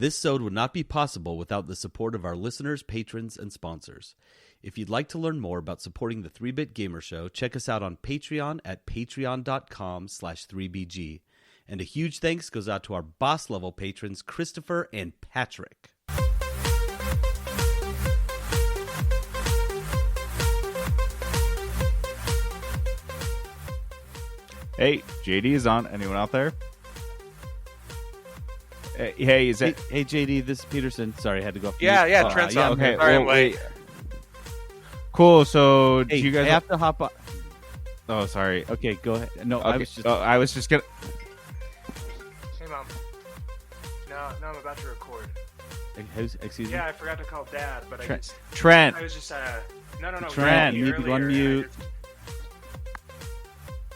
This sode would not be possible without the support of our listeners, patrons, and sponsors. If you'd like to learn more about supporting the 3-Bit Gamer Show, check us out on Patreon at patreon.com/3BG. And a huge thanks goes out to our boss-level patrons, Christopher and Patrick. Hey, JD is on. Anyone out there? Hey, is it? Hey, JD, this is Peterson. Sorry, I had to go off. Yeah, Trent's on. Okay, Sorry, I'm late. Cool. So, Hey, do you guys I have to hop on. Oh, sorry. Okay, go ahead. No, Okay. I was just gonna. Hey, Mom. No, I'm about to record. Excuse me? Yeah, I forgot to call Dad, but Trent. I was just, no. Trent, you need to unmute.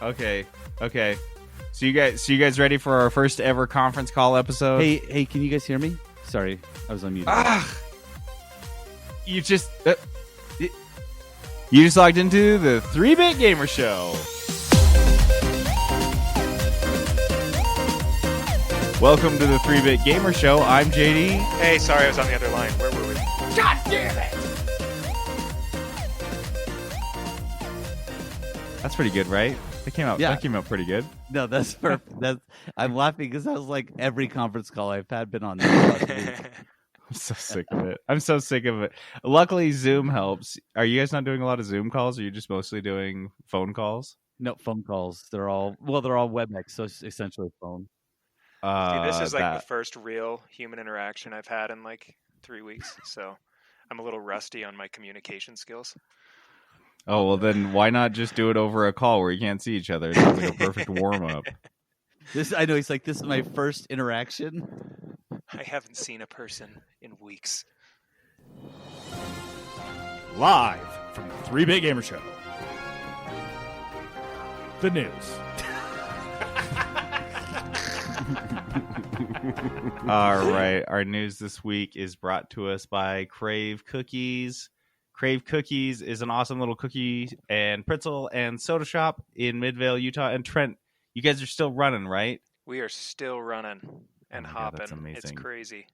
Okay. So you guys ready for our first ever conference call episode? Hey, can you guys hear me? Sorry, I was unmuted. You just logged into the 3-Bit Gamer Show. Welcome to the 3-Bit Gamer Show. I'm JD. Hey, sorry, I was on the other line. Where were we? God damn it! That's pretty good, right? That came out pretty good. No, that's perfect. I'm laughing because that was like every conference call I've had been on. I'm so sick of it. Luckily, Zoom helps. Are you guys not doing a lot of Zoom calls? Or are you just mostly doing phone calls? No, phone calls. They're all WebEx, so it's essentially phone. See, this is like the first real human interaction I've had in like 3 weeks, so I'm a little rusty on my communication skills. Oh, well, then why not just do it over a call where you can't see each other? It's like a perfect warm-up. I know, he's like, this is my first interaction. I haven't seen a person in weeks. Live from the 3-Bit Gamer Show. The news. All right. Our news this week is brought to us by Crave Cookies. Crave Cookies is an awesome little cookie and pretzel and soda shop in Midvale, Utah. And Trent, you guys are still running, right? We are still running and hopping. That's amazing. It's crazy.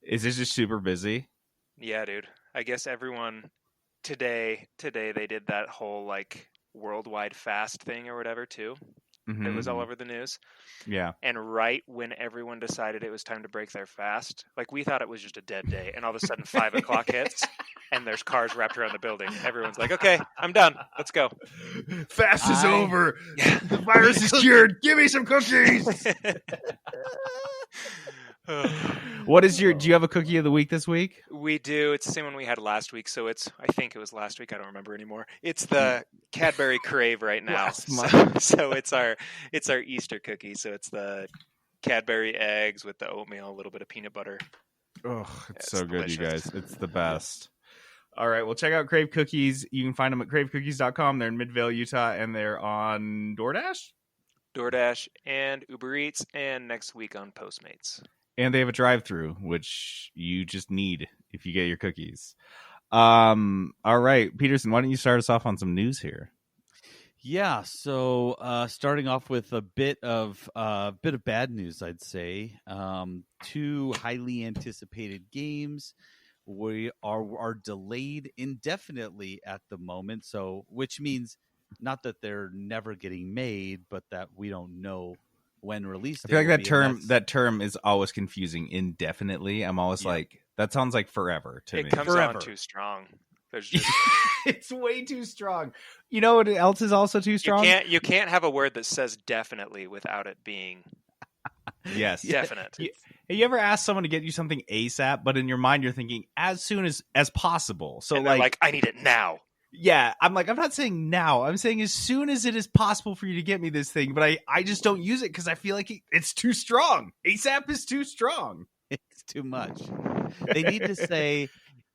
Is this just super busy? Yeah, dude. I guess everyone today they did that whole like worldwide fast thing or whatever too. Mm-hmm. It was all over the news. Yeah. And right when everyone decided it was time to break their fast, like we thought it was just a dead day, and all of a sudden 5 o'clock hits, and there's cars wrapped around the building. Everyone's like, "Okay, I'm done. Let's go." Fast is over. Yeah. The virus is cured. Give me some cookies. Do you have a cookie of the week this week? We do. It's the same one we had last week. So I think it was last week. I don't remember anymore. It's the Cadbury Crave right now. So it's our Easter cookie. So it's the Cadbury eggs with the oatmeal, a little bit of peanut butter. Oh, it's so delicious. good, you guys. It's the best. All right. Well, check out Crave Cookies. You can find them at cravecookies.com. They're in Midvale, Utah, and they're on DoorDash and Uber Eats, and next week on Postmates. And they have a drive-through, which you just need if you get your cookies. All right, Peterson, why don't you start us off on some news here? Yeah, so starting off with a bit of bad news, I'd say. 2 highly anticipated games are delayed indefinitely at the moment. So, which means not that they're never getting made, but that we don't know when released. I feel like that term is always confusing. Indefinitely, I'm always like, that sounds like forever to me. It comes on too strong. There's just it's way too strong. You know what else is also too strong? You can't have a word that says definitely without it being yes, definite. You ever ask someone to get you something ASAP, but in your mind you're thinking as soon as possible? So and like I need it now. Yeah, I'm not saying now. I'm saying as soon as it is possible for you to get me this thing, but I just don't use it because I feel like it's too strong. ASAP is too strong. It's too much. They need to say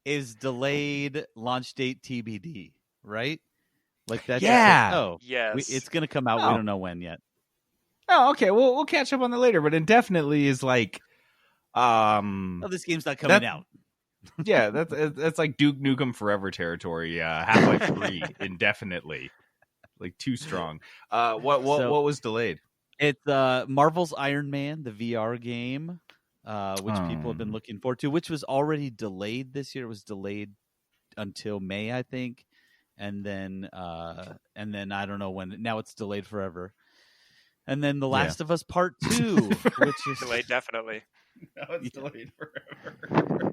is delayed, launch date TBD, right? Like that. Yeah. Yes. It's going to come out. We don't know when yet. Oh, okay. We'll catch up on that later. But indefinitely is like, this game's not coming out. Yeah, that's like Duke Nukem Forever territory. Half-Life 3 indefinitely, like too strong. What was delayed? It's Marvel's Iron Man, the VR game. which people have been looking forward to, which was already delayed this year. It was delayed until May, I think. And then I don't know when. Now it's delayed forever. And then The Last of Us Part 2, which is delayed definitely. No, it's delayed forever.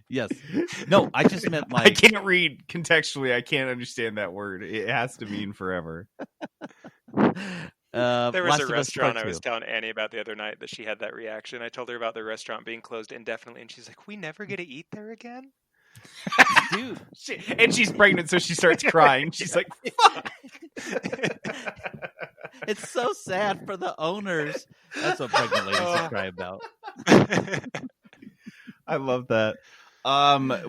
Yes. No, I just meant like I can't read contextually. I can't understand that word. It has to mean forever. There was Last a of Us restaurant Part I was 2. telling Annie about the other night that she had that reaction. I told her about the restaurant being closed indefinitely, and she's like, "We never get to eat there again?" Dude. And she's pregnant, so she starts crying. She's like, fuck. It's so sad for the owners. That's what pregnant ladies cry about. I love that.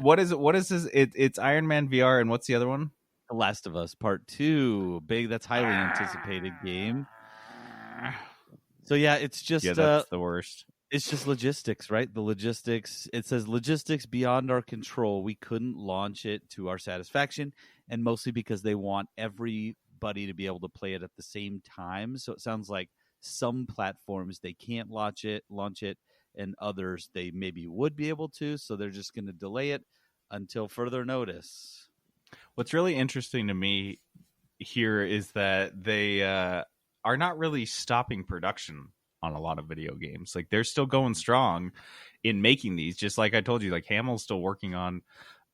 What is it? What is this? It's Iron Man VR, and what's the other one? The Last of Us Part 2. Big, that's highly anticipated game. So yeah, it's just that's the worst. It's just logistics, right? The logistics. It says logistics beyond our control. We couldn't launch it to our satisfaction, and mostly because they want everybody to be able to play it at the same time. So it sounds like some platforms they can't launch it, and others they maybe would be able to. So they're just going to delay it until further notice. What's really interesting to me here is that they are not really stopping production on a lot of video games. Like they're still going strong in making these. Just like I told you, like Hamill's still working on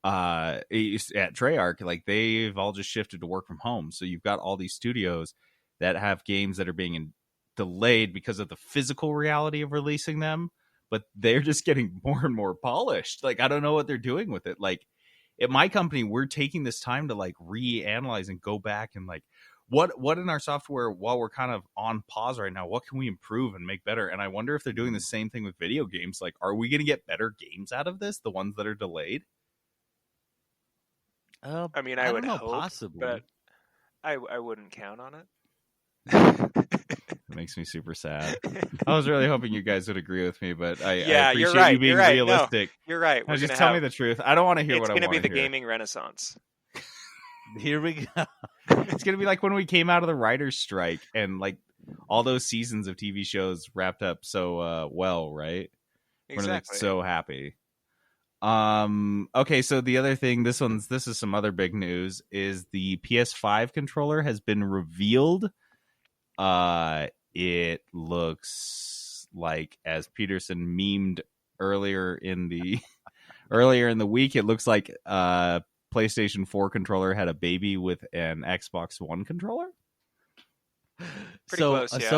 at Treyarch. Like they've all just shifted to work from home. So you've got all these studios that have games that are being delayed because of the physical reality of releasing them, but they're just getting more and more polished. Like I don't know what they're doing with it. Like at my company, we're taking this time to like reanalyze and go back and like what in our software, while we're kind of on pause right now, what can we improve and make better? And I wonder if they're doing the same thing with video games. Like, are we going to get better games out of this? The ones that are delayed? I mean, I would know, hope, possibly. but I wouldn't count on it. It makes me super sad. I was really hoping you guys would agree with me, but I Yeah, appreciate you're right, you being you're right. No, realistic. You're right. Now, just tell me the truth. I don't want to hear what I want to hear. It's going to be the gaming renaissance. Here we go. It's going to be like when we came out of the writer's strike and like all those seasons of TV shows wrapped up so well, right? Exactly. We're like so happy. Okay, so the other thing, this is some other big news, is the PS5 controller has been revealed. It looks like, as Peterson memed earlier in the week, it looks like PlayStation 4 controller had a baby with an Xbox One controller. Pretty close, yeah.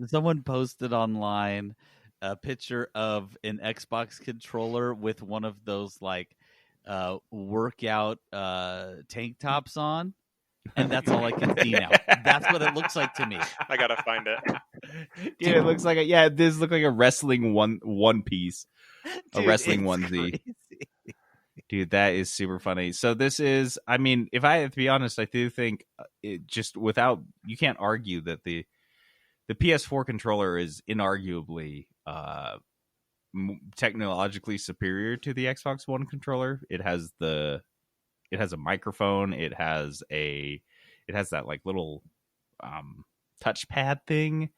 Someone posted online a picture of an Xbox controller with one of those like workout tank tops on, and that's all I can see now. That's what it looks like to me. I gotta find it. Dude, it looks like this looks like a wrestling one piece, a wrestling onesie. Crazy. Dude, that is super funny. So this is, I mean, if I have to be honest, I do think it just you can't argue that the PS4 controller is inarguably technologically superior to the Xbox One controller. It has a microphone. It has that like little touchpad thing.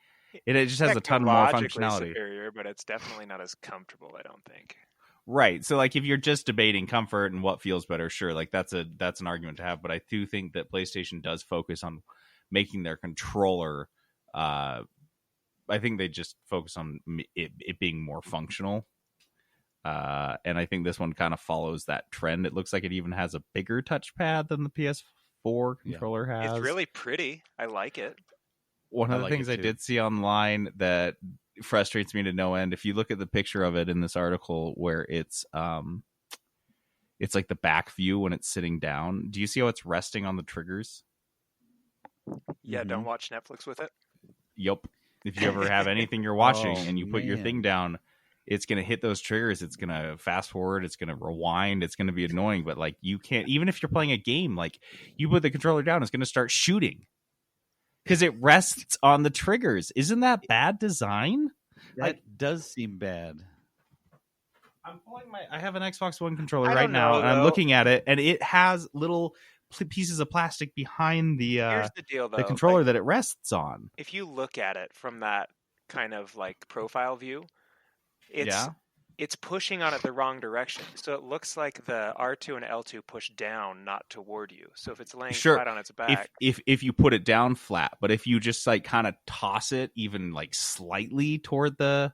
It just has a ton more functionality. Superior, but it's definitely not as comfortable, I don't think. Right. So like if you're just debating comfort and what feels better, sure, like that's an argument to have, but I do think that PlayStation does focus on making their controller I think they just focus on it being more functional. And I think this one kind of follows that trend. It looks like it even has a bigger touchpad than the PS4 controller has. It's really pretty. I like it. One of the things I did see online that frustrates me to no end, if you look at the picture of it in this article where it's like the back view when it's sitting down. Do you see how it's resting on the triggers? Yeah, Mm-hmm. Don't watch Netflix with it. Yep. If you ever have anything you're watching and you put your thing down, it's going to hit those triggers. It's going to fast forward. It's going to rewind. It's going to be annoying. But like you can't, even if you're playing a game, like you put the controller down, it's going to start shooting because it rests on the triggers. Isn't that bad design? That does seem bad. I have an Xbox One controller right now, and I'm looking at it, and it has little pieces of plastic behind Here's the deal, though. The controller that it rests on. If you look at it from that kind of like profile view, It's pushing on it the wrong direction. So it looks like the R2 and L2 push down, not toward you. So if it's laying flat on its back, if you put it down flat, but if you just like kind of toss it even like slightly toward the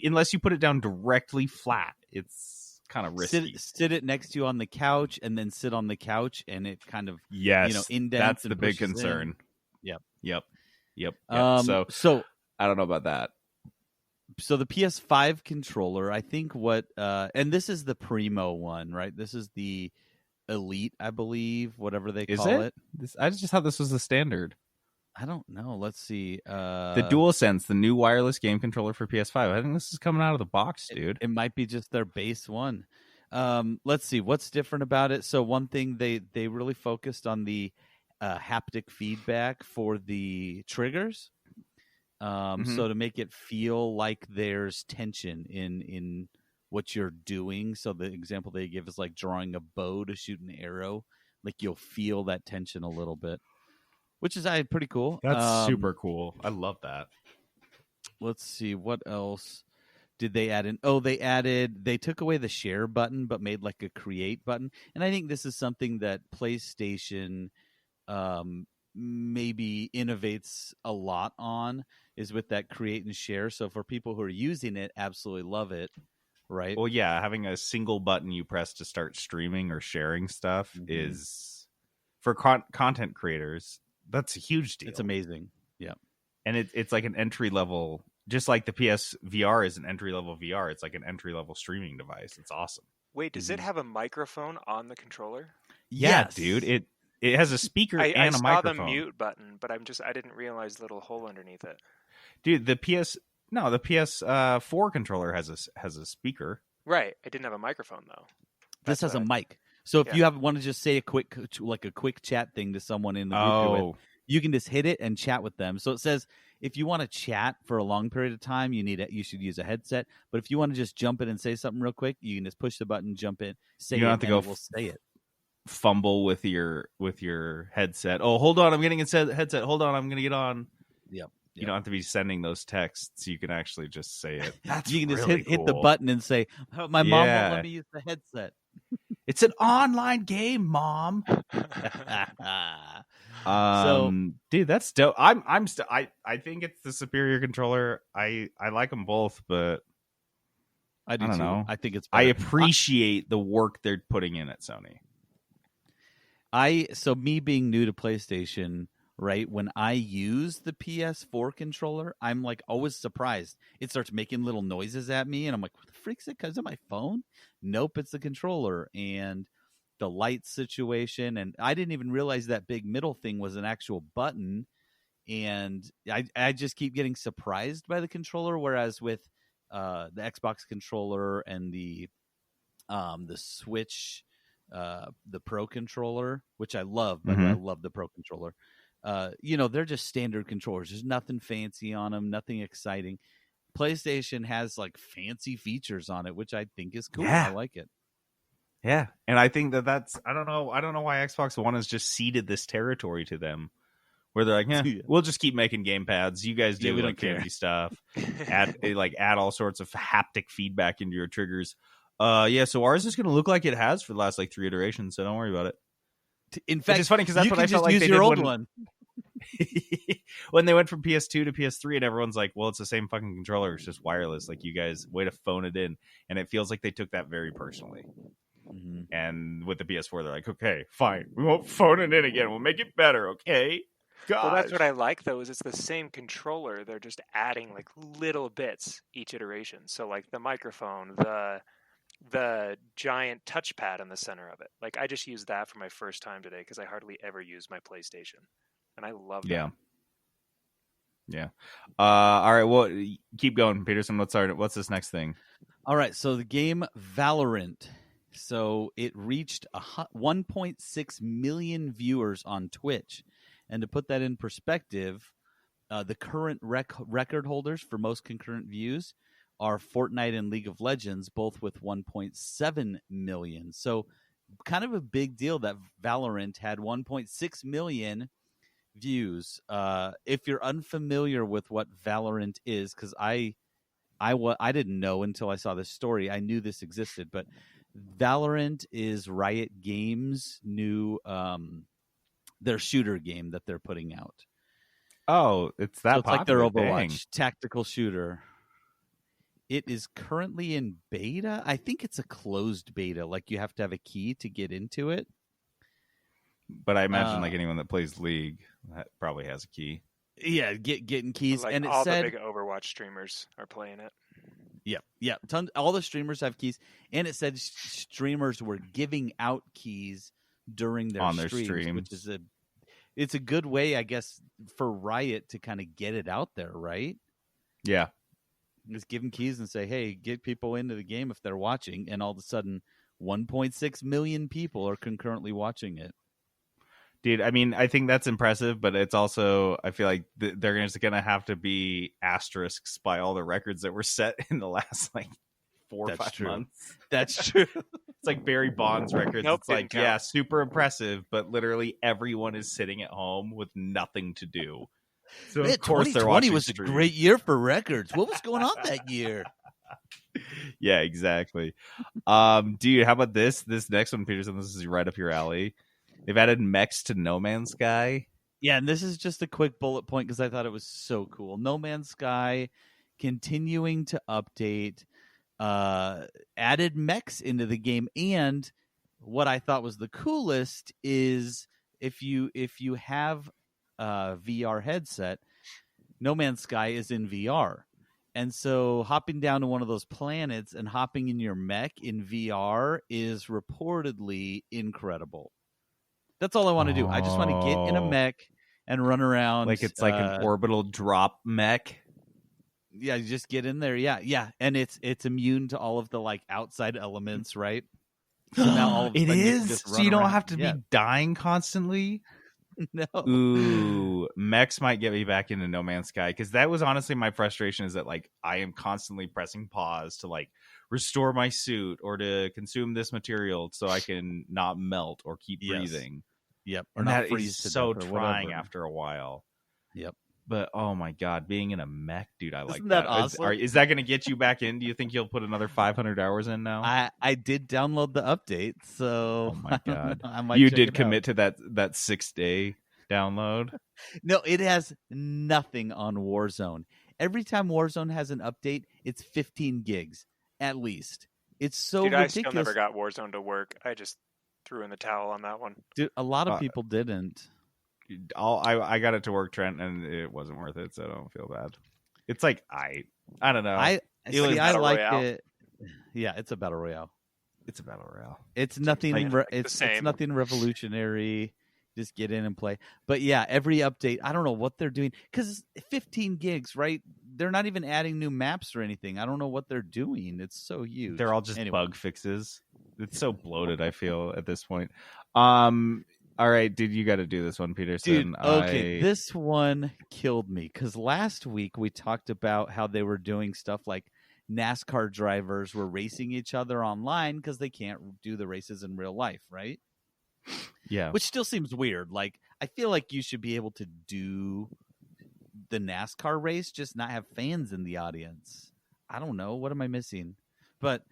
unless you put it down directly flat, it's kind of risky. Sit it next to you on the couch, and then sit on the couch, and it kind of indents. That's the big concern. Yep. So I don't know about that. So the PS5 controller, I think and this is the Primo one, right? This is the Elite, I believe, whatever they call it. I just thought this was the standard. I don't know. Let's see. The DualSense, the new wireless game controller for PS5. I think this is coming out of the box, dude. It might be just their base one. Let's see. What's different about it? So one thing, they really focused on the haptic feedback for the triggers. So to make it feel like there's tension in what you're doing. So the example they give is like drawing a bow to shoot an arrow. Like you'll feel that tension a little bit, which is pretty cool. That's super cool. I love that. Let's see. What else did they add in? Oh, they took away the share button, but made like a create button. And I think this is something that PlayStation maybe innovates a lot on, is with that create and share. So for people who are using it, absolutely love it, right? Well, yeah, having a single button you press to start streaming or sharing stuff is, for content creators, that's a huge deal. It's amazing. Yeah. And it's like an entry level, just like the PS VR is an entry level VR. It's like an entry level streaming device. It's awesome. Wait, does it have a microphone on the controller? Yeah, dude. It has a speaker and a microphone. I saw the mute button, but I didn't realize the little hole underneath it. Dude, the PS4 controller has a speaker. Right. It didn't have a microphone though. This has a mic. So if you want to just say a quick chat thing to someone in the group you're with, you can just hit it and chat with them. So it says if you want to chat for a long period of time, you should use a headset. But if you want to just jump in and say something real quick, you can just push the button, jump in, say you don't it, have to go we'll say it. Fumble with your headset. Oh, hold on, I'm getting a headset. Hold on, I'm going to get on. Yep. You don't have to be sending those texts. You can actually just say it. You can just hit the button and say, oh, my mom won't let me use the headset. It's an online game, Mom. Dude, that's dope. I think it's the superior controller. I like them both, but I do don't too. know. I think it's better. I appreciate the work they're putting in at Sony. So me being new to PlayStation, right, when I use the PS4 controller, I'm like always surprised. It starts making little noises at me, and I'm like, what the freak's it? Because of my phone? Nope, it's the controller. And the light situation, and I didn't even realize that big middle thing was an actual button. And I just keep getting surprised by the controller, whereas with the Xbox controller and the Switch, the Pro controller, which I love, but I love the Pro controller. They're just standard controllers. There's nothing fancy on them, nothing exciting. PlayStation has like fancy features on it, which I think is cool. Yeah. I like it. Yeah, and I think that's I don't know why Xbox One has just ceded this territory to them, where they're like, we'll just keep making gamepads. You guys do like fancy stuff, add all sorts of haptic feedback into your triggers. So ours is going to look like it has for the last like 3 iterations, so don't worry about it. In fact, it's funny because that's what I felt like use they your did old one. When they went from PS2 to PS3, and everyone's like, well, it's the same fucking controller, it's just wireless. Like, you guys, way to phone it in. And it feels like they took that very personally. Mm-hmm. And with the PS4, they're like, okay, fine, we won't phone it in again, we'll make it better, okay? Gosh. Well, that's what I like, though, is it's the same controller. They're just adding like little bits each iteration. So like the microphone, the giant touchpad in the center of it. Like, I just used that for my first time today because I hardly ever use my PlayStation, and I love that. Yeah. All right. Well, keep going, Peterson. What's this next thing? All right. So the game Valorant. So it reached 1.6 million viewers on Twitch, and to put that in perspective, the current record holders for most concurrent views are Fortnite and League of Legends, both with 1.7 million. So kind of a big deal that Valorant had 1.6 million views. If you're unfamiliar with what Valorant is, because I I didn't know until I saw this story. I knew this existed, but Valorant is Riot Games' new their shooter game that they're putting out. Oh, it's that So it's like their popular. Overwatch Dang. tactical shooter. It is currently in beta. I think it's a closed beta. Like you have to have a key to get into it. But I imagine like anyone that plays League that probably has a key. Yeah, getting keys. Like and it all said, the big Overwatch streamers are playing it. Yeah. All the streamers have keys, and it said streamers were giving out keys during their streams, which is it's a good way, I guess, for Riot to kind of get it out there, right? Yeah, just give them keys and say, "Hey, get people into the game if they're watching," and all of a sudden, 1.6 million people are concurrently watching it. Dude, I mean, I think that's impressive, but it's also, I feel like they're just going to have to be asterisks by all the records that were set in the last, like, 4 or 5 months. That's true. It's like Barry Bonds records. Nope, it's like, yeah, super impressive, but literally everyone is sitting at home with nothing to do. So, Man, of course, 2020 they're watching was streams. a great year for records. What was going on that year? Yeah, exactly. Dude, how about this? This next one, Peterson, this is right up your alley. They've added mechs to No Man's Sky. Yeah, and this is just a quick bullet point because I thought it was so cool. No Man's Sky continuing to update, added mechs into the game, and what I thought was the coolest is if you have a VR headset, No Man's Sky is in VR. And so hopping down to one of those planets and hopping in your mech in VR is reportedly incredible. That's all I want to do. I just want to get in a mech and run around. Like it's like an orbital drop mech. Yeah, you just get in there. Yeah. And it's immune to all of the like outside elements, right? So now all of a It sudden you can is? just So run you don't around. have to be dying constantly? No. Ooh, mechs might get me back into No Man's Sky, because that was honestly my frustration, is that like I am constantly pressing pause to like restore my suit or to consume this material so I can not melt or keep breathing. Yep. Or that is so trying after a while. Yep. But oh my god, being in a mech, dude, I like Isn't that that. awesome? Is that going to get you back in? Do you think you'll put another 500 hours in now? I did download the update, so oh my god, I might you check did it commit out. to that 6-day download. No, it has nothing on Warzone. Every time Warzone has an update, it's 15 gigs at least. It's so Dude, ridiculous. I still never got Warzone to work. I just threw in the towel on that one. Dude, a lot of people didn't. I got it to work, Trent, and it wasn't worth it, so don't feel bad. It's like I don't know. I like it. Yeah, it's a battle royale. It's a battle royale. It's nothing. Like it's nothing revolutionary. Just get in and play. But yeah, every update, I don't know what they're doing, because 15 gigs, right? They're not even adding new maps or anything. I don't know what they're doing. It's so huge. They're all just bug fixes. It's so bloated, I feel, at this point. All right, dude, you got to do this one, Peterson. Dude, okay, this one killed me, because last week we talked about how they were doing stuff like NASCAR drivers were racing each other online because they can't do the races in real life, right? Yeah. Which still seems weird. Like, I feel like you should be able to do the NASCAR race, just not have fans in the audience. I don't know. What am I missing? But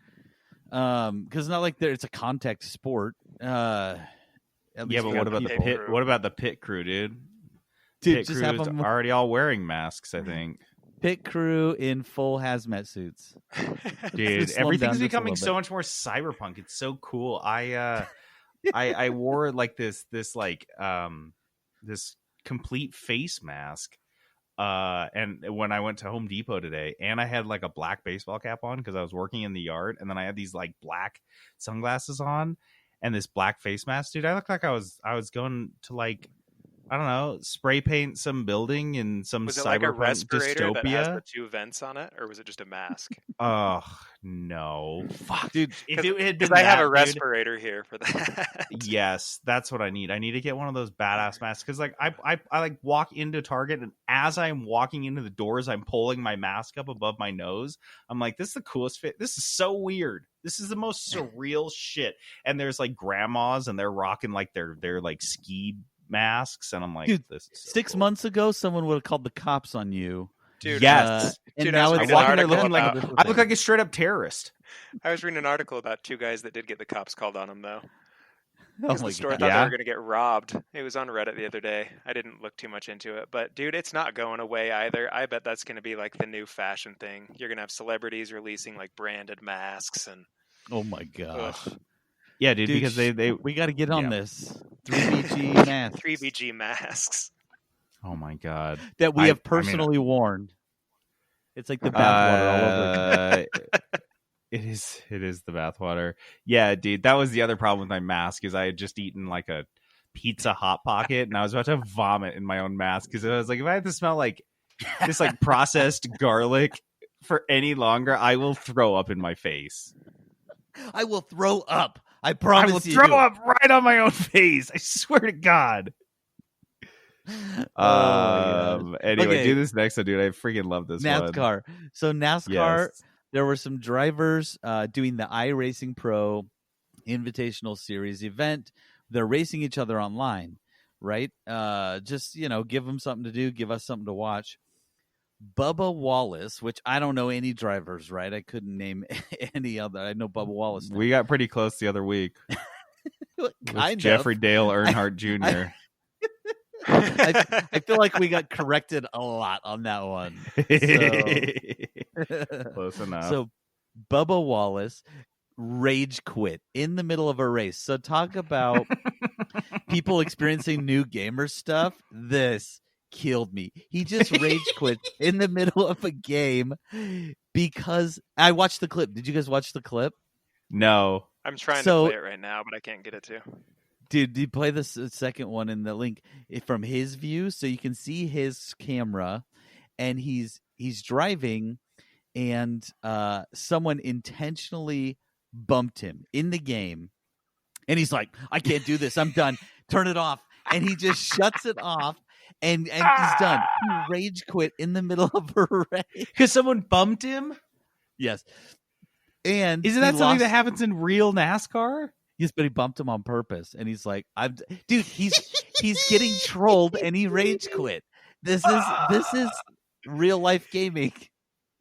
because it's not like it's a contact sport. Yeah, but what about the pit? What about the pit crew, dude? Pit just have them already all wearing masks, I think. Pit crew in full hazmat suits. Dude, everything's becoming so much more cyberpunk. It's so cool. I wore like this complete face mask and when I went to Home Depot today, and I had like a black baseball cap on because I was working in the yard, and then I had these like black sunglasses on and this black face mask. Dude, I looked like I was going to, like, I don't know, spray paint some building in some was it cyberpunk like a respirator dystopia. that has the 2 vents on it, or was it just a mask? Oh no, fuck, dude! If it had been I have a dude, respirator here for that. Yes, that's what I need. I need to get one of those badass masks, because like I like walk into Target, and as I'm walking into the doors, I'm pulling my mask up above my nose. I'm like, this is the coolest fit. This is so weird. This is the most surreal shit. And there's like grandmas, and they're rocking like their like ski masks, and I'm like, dude, this is so 6 cool. months ago, someone would have called the cops on you Dude, Yes. and Dude, now I was it's reading an walking there article looking like about- I look like a straight up terrorist. I was reading an article about 2 guys that did get the cops called on them, though. Oh Because my the store God. thought they Yeah? were going to get robbed. It was on Reddit the other day. I didn't look too much into it. But, dude, it's not going away either. I bet that's going to be like the new fashion thing. You're going to have celebrities releasing like branded masks and... Oh my gosh. Yeah, dude, Dude, because they we got to get on Yeah. this 3BG mask 3BG masks. Oh my god. that we I have mean, personally worn. It's like the bathwater all over again. It is the bathwater. Yeah, dude, that was the other problem with my mask is I had just eaten like a pizza hot pocket and I was about to vomit in my own mask because I was like, if I have to smell like this like processed garlic for any longer, I will throw up in my face. I will throw up. I I promise will you. throw up right on my own face. I swear to God. Oh, Anyway, Okay. do this next one, dude. I freaking love this one. NASCAR. So NASCAR, Yes. there were some drivers doing the iRacing Pro Invitational Series event. They're racing each other online, right? Just, give them something to do, give us something to watch. Bubba Wallace, which I don't know any drivers, right? I couldn't name any other. I know Bubba Wallace. We got pretty close the other week with Kind of. Jeffrey Dale Earnhardt Jr. I feel like we got corrected a lot on that one. Close enough. So Bubba Wallace rage quit in the middle of a race. So talk about people experiencing new gamer stuff. This killed me. He just rage quit in the middle of a game because I watched the clip. Did you guys watch the clip? No. I'm trying So- to play it right now, but I can't get it to. Dude, you play the second one in the link from his view, so you can see his camera, and he's driving, and someone intentionally bumped him in the game, and he's like, "I can't do this. I'm done. Turn it off." And he just shuts it off, and he's done. He rage quit in the middle of a race. Because someone bumped him? Yes, and Isn't he that something lost- that happens in real NASCAR? Yes, but he bumped him on purpose, and he's like, dude, he's getting trolled, and he rage quit. This is real life gaming.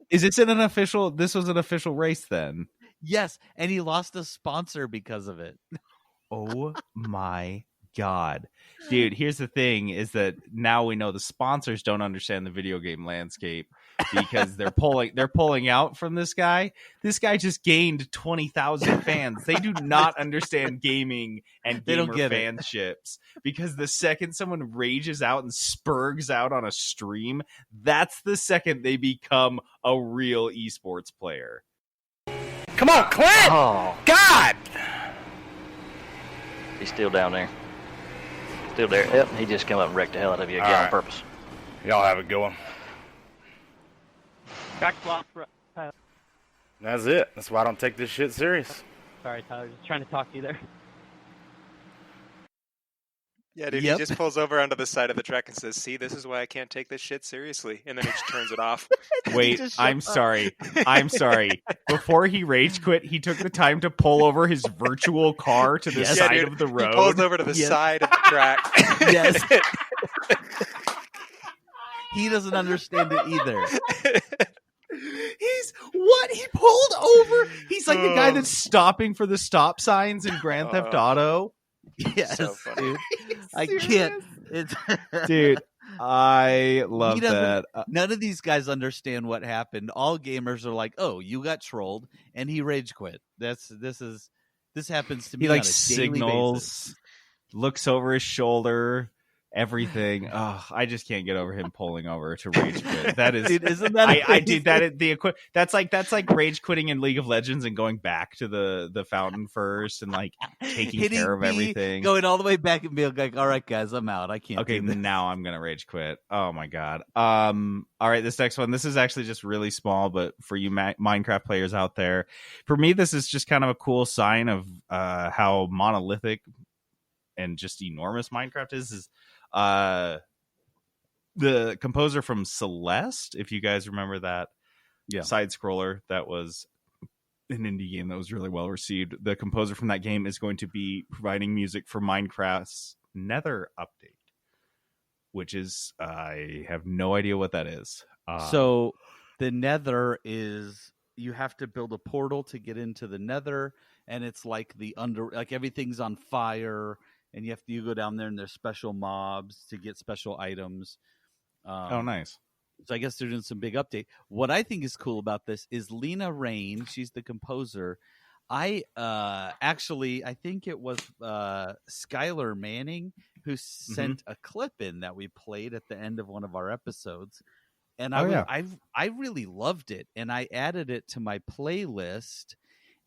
Is this an official? This was an official race then. Yes, and he lost a sponsor because of it. Oh my God, dude! Here's the thing: is that now we know the sponsors don't understand the video game landscape because they're pulling out from this guy. This guy just gained 20,000 fans. They do not understand gaming and They don't gamer get it. fanships because the second someone rages out and spurgs out on a stream, that's the second they become a real esports player. Come on, Clint! Oh, God! he's still down there. Still there. Yep, he just came up and wrecked the hell out of you again All on right. purpose. Y'all have it going. Back block. That's it. That's why I don't take this shit serious. Sorry, Tyler. Just trying to talk to you there. Yeah, dude, Yep. he just pulls over onto the side of the track and says, "See, this is why I can't take this shit seriously." And then he just turns it off. Wait, just I'm shut up. sorry. I'm sorry. Before he rage quit, he took the time to pull over his virtual car to the Yes. side Yeah, dude, of the He road. pulls over to the Yes. side of the track. Yes. He doesn't understand it either. He pulled over. He's like the guy that's stopping for the stop signs in Grand Theft Auto. Yes, So funny. dude. I can't. It's Dude, I love He doesn't- that. None of these guys understand what happened. All gamers are like, "Oh, you got trolled," and he rage quit. This happens to me. He like on a daily signals, basis. looks over his shoulder, everything. Oh, I just can't get over him pulling over to rage quit. That is Dude, isn't that? I did that at the that's like rage quitting in League of Legends and going back to the fountain first and like taking Hitting care of B, everything. going all the way back and being like, "All right, guys, I'm out. I can't." Okay, do this." now I'm gonna rage quit. Oh my God. All right, this next one. This is actually just really small, but for you Minecraft players out there, for me, this is just kind of a cool sign of how monolithic and just enormous Minecraft is. The composer from Celeste, if you guys remember that side scroller that was an indie game that was really well received, the composer from that game is going to be providing music for Minecraft's Nether update, which is I have no idea what that is. So the Nether is, you have to build a portal to get into the Nether, and it's like like everything's on fire, and you go down there, and there's special mobs to get special items. Nice. So I guess they're doing some big update. What I think is cool about this is Lena Raine. She's the composer. I think it was Skylar Manning who sent a clip in that we played at the end of one of our episodes, and I really loved it, and I added it to my playlist,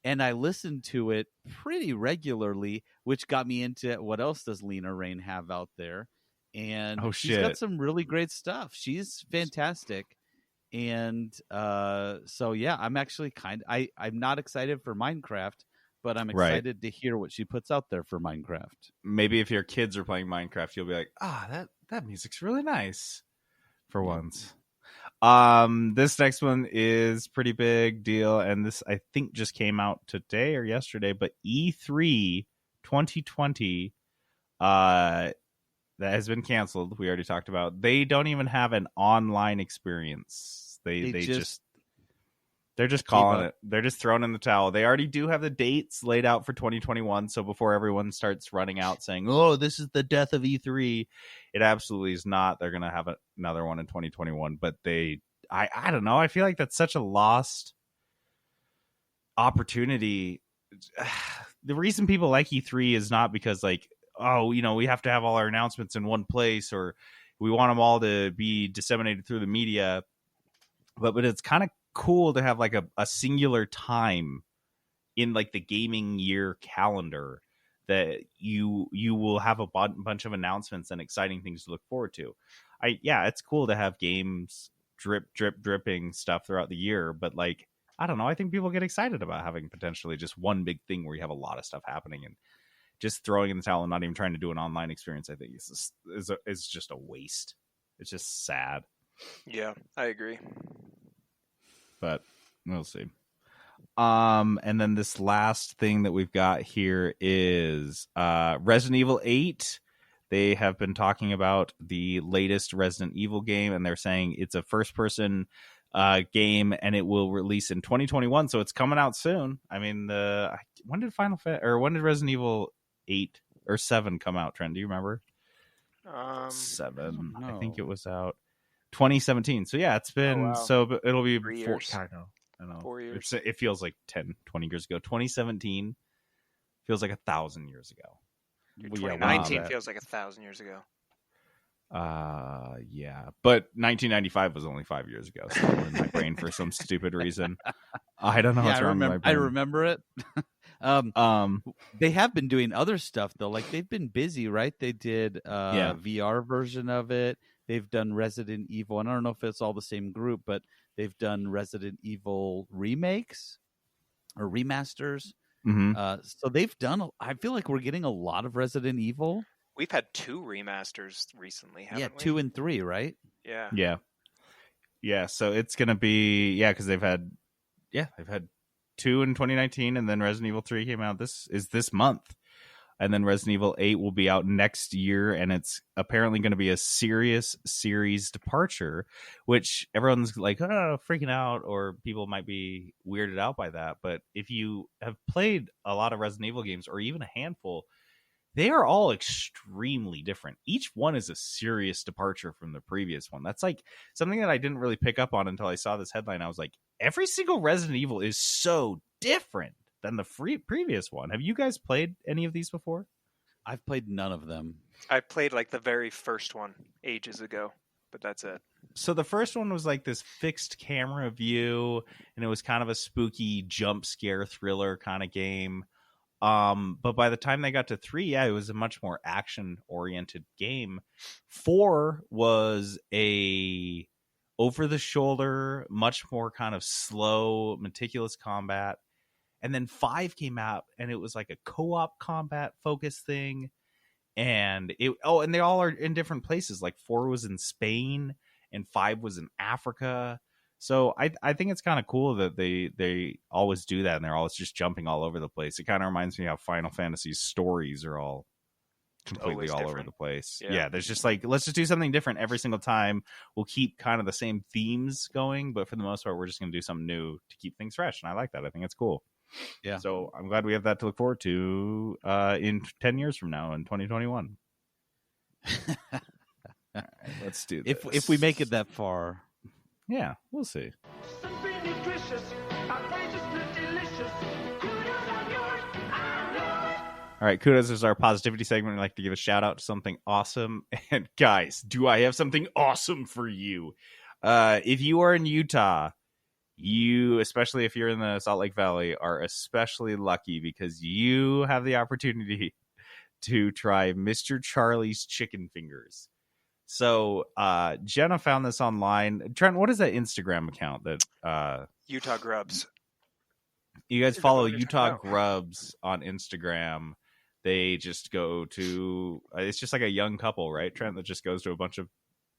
and I listened to it pretty regularly, which got me into what else does Lena Raine have out there. And she's got some really great stuff. She's fantastic. And so, yeah, I'm actually I'm not excited for Minecraft, but I'm excited to hear what she puts out there for Minecraft. Maybe if your kids are playing Minecraft, you'll be like, that music's really nice for once. This next one is pretty big deal. And this, I think, just came out today or yesterday, but E3 2020, that has been canceled. We already talked about. They don't even have an online experience. They're just calling it. They're just throwing in the towel. They already do have the dates laid out for 2021. So before everyone starts running out saying, "Oh, this is the death of E3," it absolutely is not. They're gonna have another one in 2021. But I don't know. I feel like that's such a lost opportunity. The reason people like E3 is not because like, oh, we have to have all our announcements in one place, or we want them all to be disseminated through the media. But it's kind of cool to have like a singular time in like the gaming year calendar that you will have a bunch of announcements and exciting things to look forward to. It's cool to have games dripping stuff throughout the year, but like, I don't know, I think people get excited about having potentially just one big thing where you have a lot of stuff happening, and just throwing in the towel and not even trying to do an online experience, I think is just a waste. It's just sad. Yeah, I agree. But we'll see. And then this last thing that we've got here is Resident Evil 8. They have been talking about the latest Resident Evil game, and they're saying it's a first-person game, and it will release in 2021, so it's coming out soon. I mean, when did when did Resident Evil 8 or 7 come out, Trent? Do you remember? 7. I think it was out 2017. So yeah, it's been so it'll be 3 years. I know. 4 years. It feels like 10, 20 years ago. 2017 feels like 1,000 years ago. 2019 feels like 1,000 years ago. Yeah, but 1995 was only 5 years ago, so in my brain for some stupid reason. I don't know. Yeah, I remember it. They have been doing other stuff though. Like they've been busy, right? They did VR version of it. They've done Resident Evil, and I don't know if it's all the same group, but they've done Resident Evil remakes or remasters. Mm-hmm. So they've done. I feel like we're getting a lot of Resident Evil. We've had 2 remasters recently, haven't we? 2 and 3, right? Yeah. Yeah. So it's gonna be because they've had 2 in 2019, and then Resident Evil 3 came out this month, and then Resident Evil 8 will be out next year, and it's apparently going to be a serious series departure, which everyone's like freaking out, or people might be weirded out by that. But if you have played a lot of Resident Evil games, or even a handful, they are all extremely different. Each one is a serious departure from the previous one. That's like something that I didn't really pick up on until I saw this headline. I was like, every single Resident Evil is so different than the previous one. Have you guys played any of these before? I've played none of them. I played like the very first one ages ago, but that's it. So the first one was like this fixed camera view, and it was kind of a spooky jump scare thriller kind of game. But by the time they got to 3, it was a much more action-oriented game. 4 was a over-the-shoulder, much more kind of slow, meticulous combat. And then 5 came out, and it was like a co-op combat focus thing. And and they all are in different places. Like 4 was in Spain, and 5 was in Africa. So I think it's kind of cool that they always do that, and they're always just jumping all over the place. It kind of reminds me how Final Fantasy's stories are all completely always all over different. the place. Yeah. Yeah, there's just like, let's just do something different every single time. We'll keep kind of the same themes going, but for the most part, we're just going to do something new to keep things fresh. And I like that. I think it's cool. Yeah. So I'm glad we have that to look forward to in 10 years from now in 2021. All right, let's do this. If we make it that far. Yeah, we'll see. All right, kudos is our positivity segment. I'd like to give a shout out to something awesome. And guys, do I have something awesome for you? If you are in Utah, you, especially if you're in the Salt Lake Valley, are especially lucky because you have the opportunity to try Mr. Charlie's chicken fingers. So Jenna found this online. Trent, what is that Instagram account that Utah Grubs. you guys Is that follow? what you're Utah talking about? Grubs on Instagram. They just go to it's just like a young couple, right, Trent, that just goes to a bunch of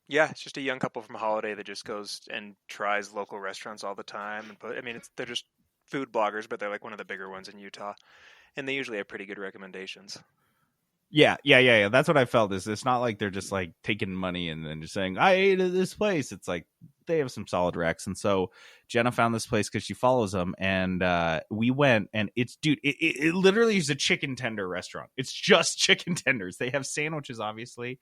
Yeah, it's just a young couple from Holiday that just goes and tries local restaurants all the time. And they're just food bloggers, but they're like one of the bigger ones in Utah, and they usually have pretty good recommendations. Yeah. That's what I felt. Is it's not like they're just like taking money and then just saying I ate at this place. It's like they have some solid recs. And so Jenna found this place because she follows them, and we went, and it's it literally is a chicken tender restaurant. It's just chicken tenders. They have sandwiches, obviously.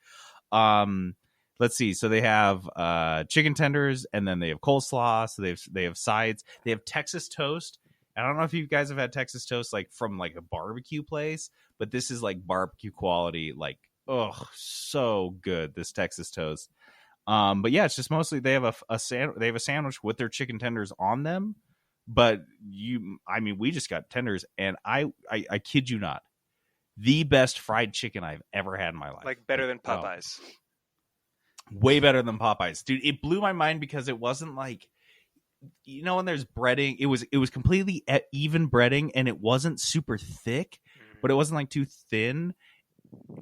Let's see. So they have chicken tenders, and then they have coleslaw. So they have sides. They have Texas toast. I don't know if you guys have had Texas toast like from like a barbecue place, but this is like barbecue quality. Like, oh, so good, this Texas toast. But yeah, it's just mostly they have a sandwich with their chicken tenders on them. But we just got tenders, and I kid you not, the best fried chicken I've ever had in my life. Like better than Popeyes. Way better than Popeyes, dude. It blew my mind because it wasn't like, you know, when there's breading, it was completely even breading, and it wasn't super thick, but it wasn't like too thin.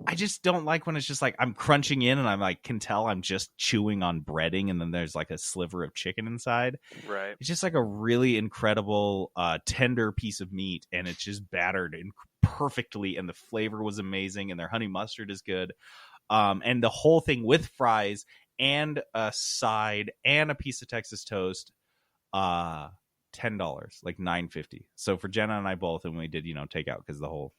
I just don't like when it's just like I'm crunching in and I'm like can tell I'm just chewing on breading, and then there's like a sliver of chicken inside. Right. It's just like a really incredible tender piece of meat, and it's just battered perfectly, and the flavor was amazing, and their honey mustard is good. And the whole thing with fries and a side and a piece of Texas toast, $10, like $9.50. So for Jenna and I both, and we did, take out because the whole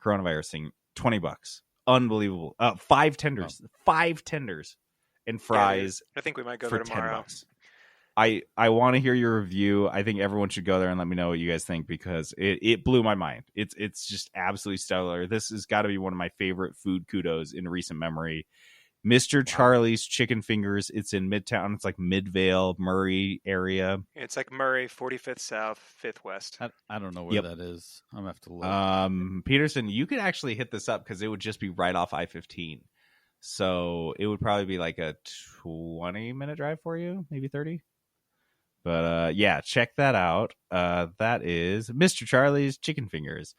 coronavirus thing, $20. Unbelievable. 5 tenders, 5 tenders and fries. I think we might go for there tomorrow. $10. I want to hear your review. I think everyone should go there and let me know what you guys think, because it blew my mind. It's just absolutely stellar. This has got to be one of my favorite food kudos in recent memory. Mr. Charlie's Chicken Fingers. It's in Midtown. It's like Midvale, Murray area. It's like Murray, 45th South, 5th West. I don't know where that is. I'm gonna have to look. Peterson, you could actually hit this up because it would just be right off I-15. So it would probably be like a 20-minute drive for you, maybe 30. But yeah, check that out. That is Mr. Charlie's Chicken Fingers.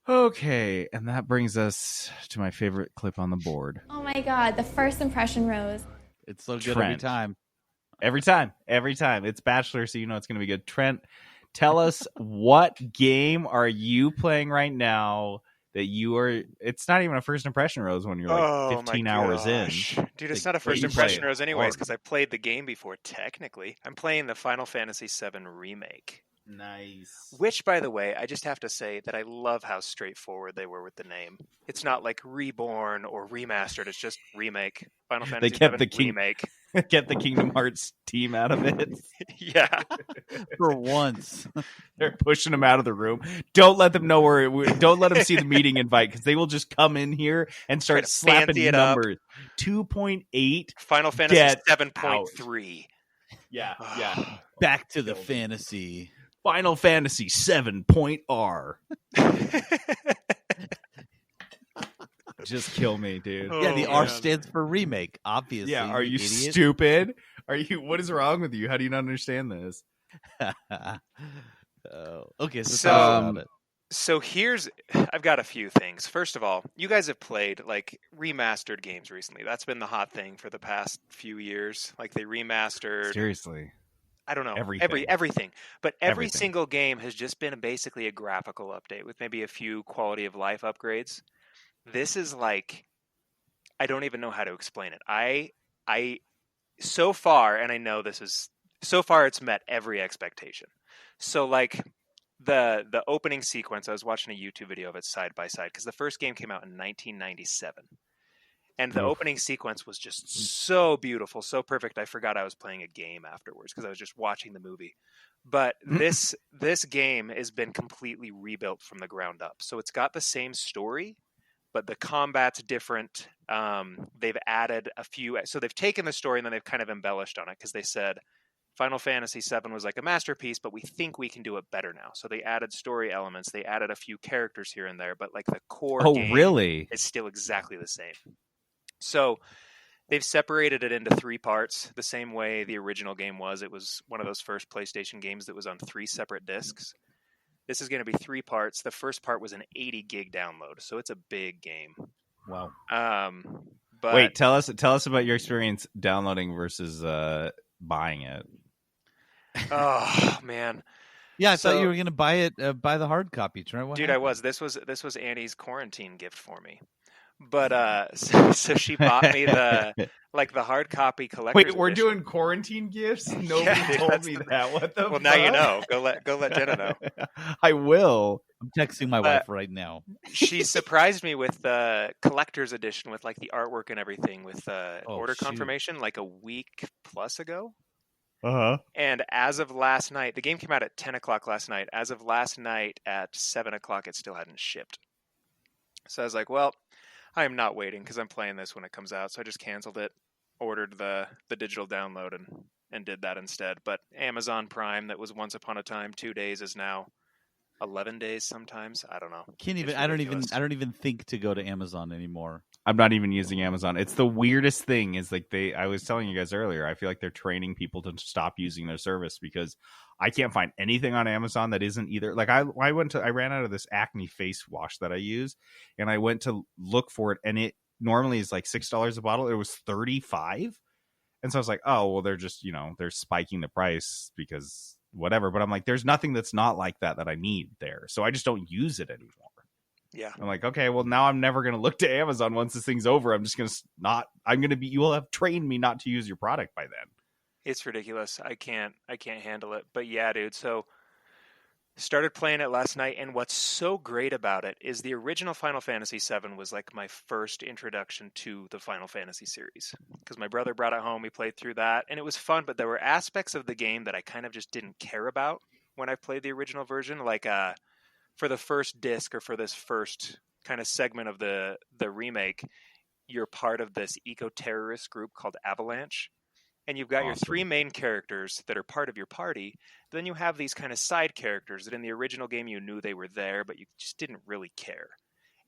Okay, and that brings us to my favorite clip on the board. Oh my god, the first impression rose. It's so good Trent. every time. Every time. It's Bachelor, so you know it's going to be good. Trent, tell us, what game are you playing right now that you are... It's not even a first impression rose when you're like 15 hours in. Dude, it's Like, not a first you impression play it rose anyways, hard. because I played the game before, technically. I'm playing the Final Fantasy VII Remake. Nice. Which, by the way, I just have to say that I love how straightforward they were with the name. It's not like Reborn or Remastered. It's just Remake. Final Fantasy kept VII the Remake. Get the Kingdom Hearts team out of it. Yeah. For once. They're pushing them out of the room. Don't let them know don't let them see the meeting invite, because they will just come in here and start Try to slapping fancy it up. numbers. 2.8. Final Fantasy Get 7.3. Yeah. Back to the fantasy. Final Fantasy 7.R. Just kill me, dude. Yeah, the Oh, R man. stands for remake, obviously. Yeah, are you idiot? stupid? What is wrong with you? How do you not understand this? Okay, so So- tell us about it. So I've got a few things. First of all, you guys have played like remastered games recently. That's been the hot thing for the past few years. Like they remastered, Seriously. I don't know, Everything. everything. But every Everything. single game has just been basically a graphical update with maybe a few quality of life upgrades. This is like, I don't even know how to explain it. I so far, and I know this is so far, it's met every expectation. So like the opening sequence, I was watching a YouTube video of it side by side because the first game came out in 1997. And the opening sequence was just so beautiful, so perfect. I forgot I was playing a game afterwards because I was just watching the movie. But this game has been completely rebuilt from the ground up. So it's got the same story, but the combat's different. They've added a few. So they've taken the story and then they've kind of embellished on it because they said Final Fantasy VII was like a masterpiece, but we think we can do it better now. So they added story elements. They added a few characters here and there, but like the core game really? is still exactly the same. So they've separated it into 3 parts, the same way the original game was. It was one of those first PlayStation games that was on 3 separate discs. This is going to be 3 parts. The first part was an 80 gig download, so it's a big game. Wow. But Wait, tell us about your experience downloading versus buying it. Oh man. Yeah, I thought you were going to buy the hard copy, Trent. What dude, happened? I was. This was Annie's quarantine gift for me. But so she bought me the hard copy collector's Wait, we're edition. doing quarantine gifts? Nobody told me that. What the Well, fuck? now you know. Go let Jenna know. I will. I'm texting my wife right now. She surprised me with the collector's edition with like the artwork and everything with order confirmation like a week plus ago. Uh-huh. And as of last night, the game came out at 10 o'clock last night. As of last night at 7 o'clock, it still hadn't shipped. So I was like, well, I am not waiting because I'm playing this when it comes out. So I just canceled it, ordered the digital download and did that instead. But Amazon Prime, that was once upon a time 2 days, is now 11 days sometimes. I don't know. I don't even think to go to Amazon anymore. I'm not even using Amazon. It's the weirdest thing is like I was telling you guys earlier, I feel like they're training people to stop using their service because I can't find anything on Amazon that isn't either like I ran out of this acne face wash that I use and I went to look for it and it normally is like $6 a bottle. It was $35. And so I was like, oh, well, they're just, they're spiking the price because whatever. But I'm like, there's nothing that's not like that I need there. So I just don't use it anymore. Yeah. I'm like, okay, well, now I'm never going to look to Amazon once this thing's over. I'm just going to you will have trained me not to use your product by then. It's ridiculous. I can't handle it. But yeah, dude. So started playing it last night. And what's so great about it is the original Final Fantasy VII was like my first introduction to the Final Fantasy series because my brother brought it home. We played through that and it was fun. But there were aspects of the game that I kind of just didn't care about when I played the original version. Like, for the first disc or for this first kind of segment of the remake, you're part of this eco-terrorist group called Avalanche. And you've got your 3 main characters that are part of your party. But then you have these kind of side characters that in the original game you knew they were there, but you just didn't really care.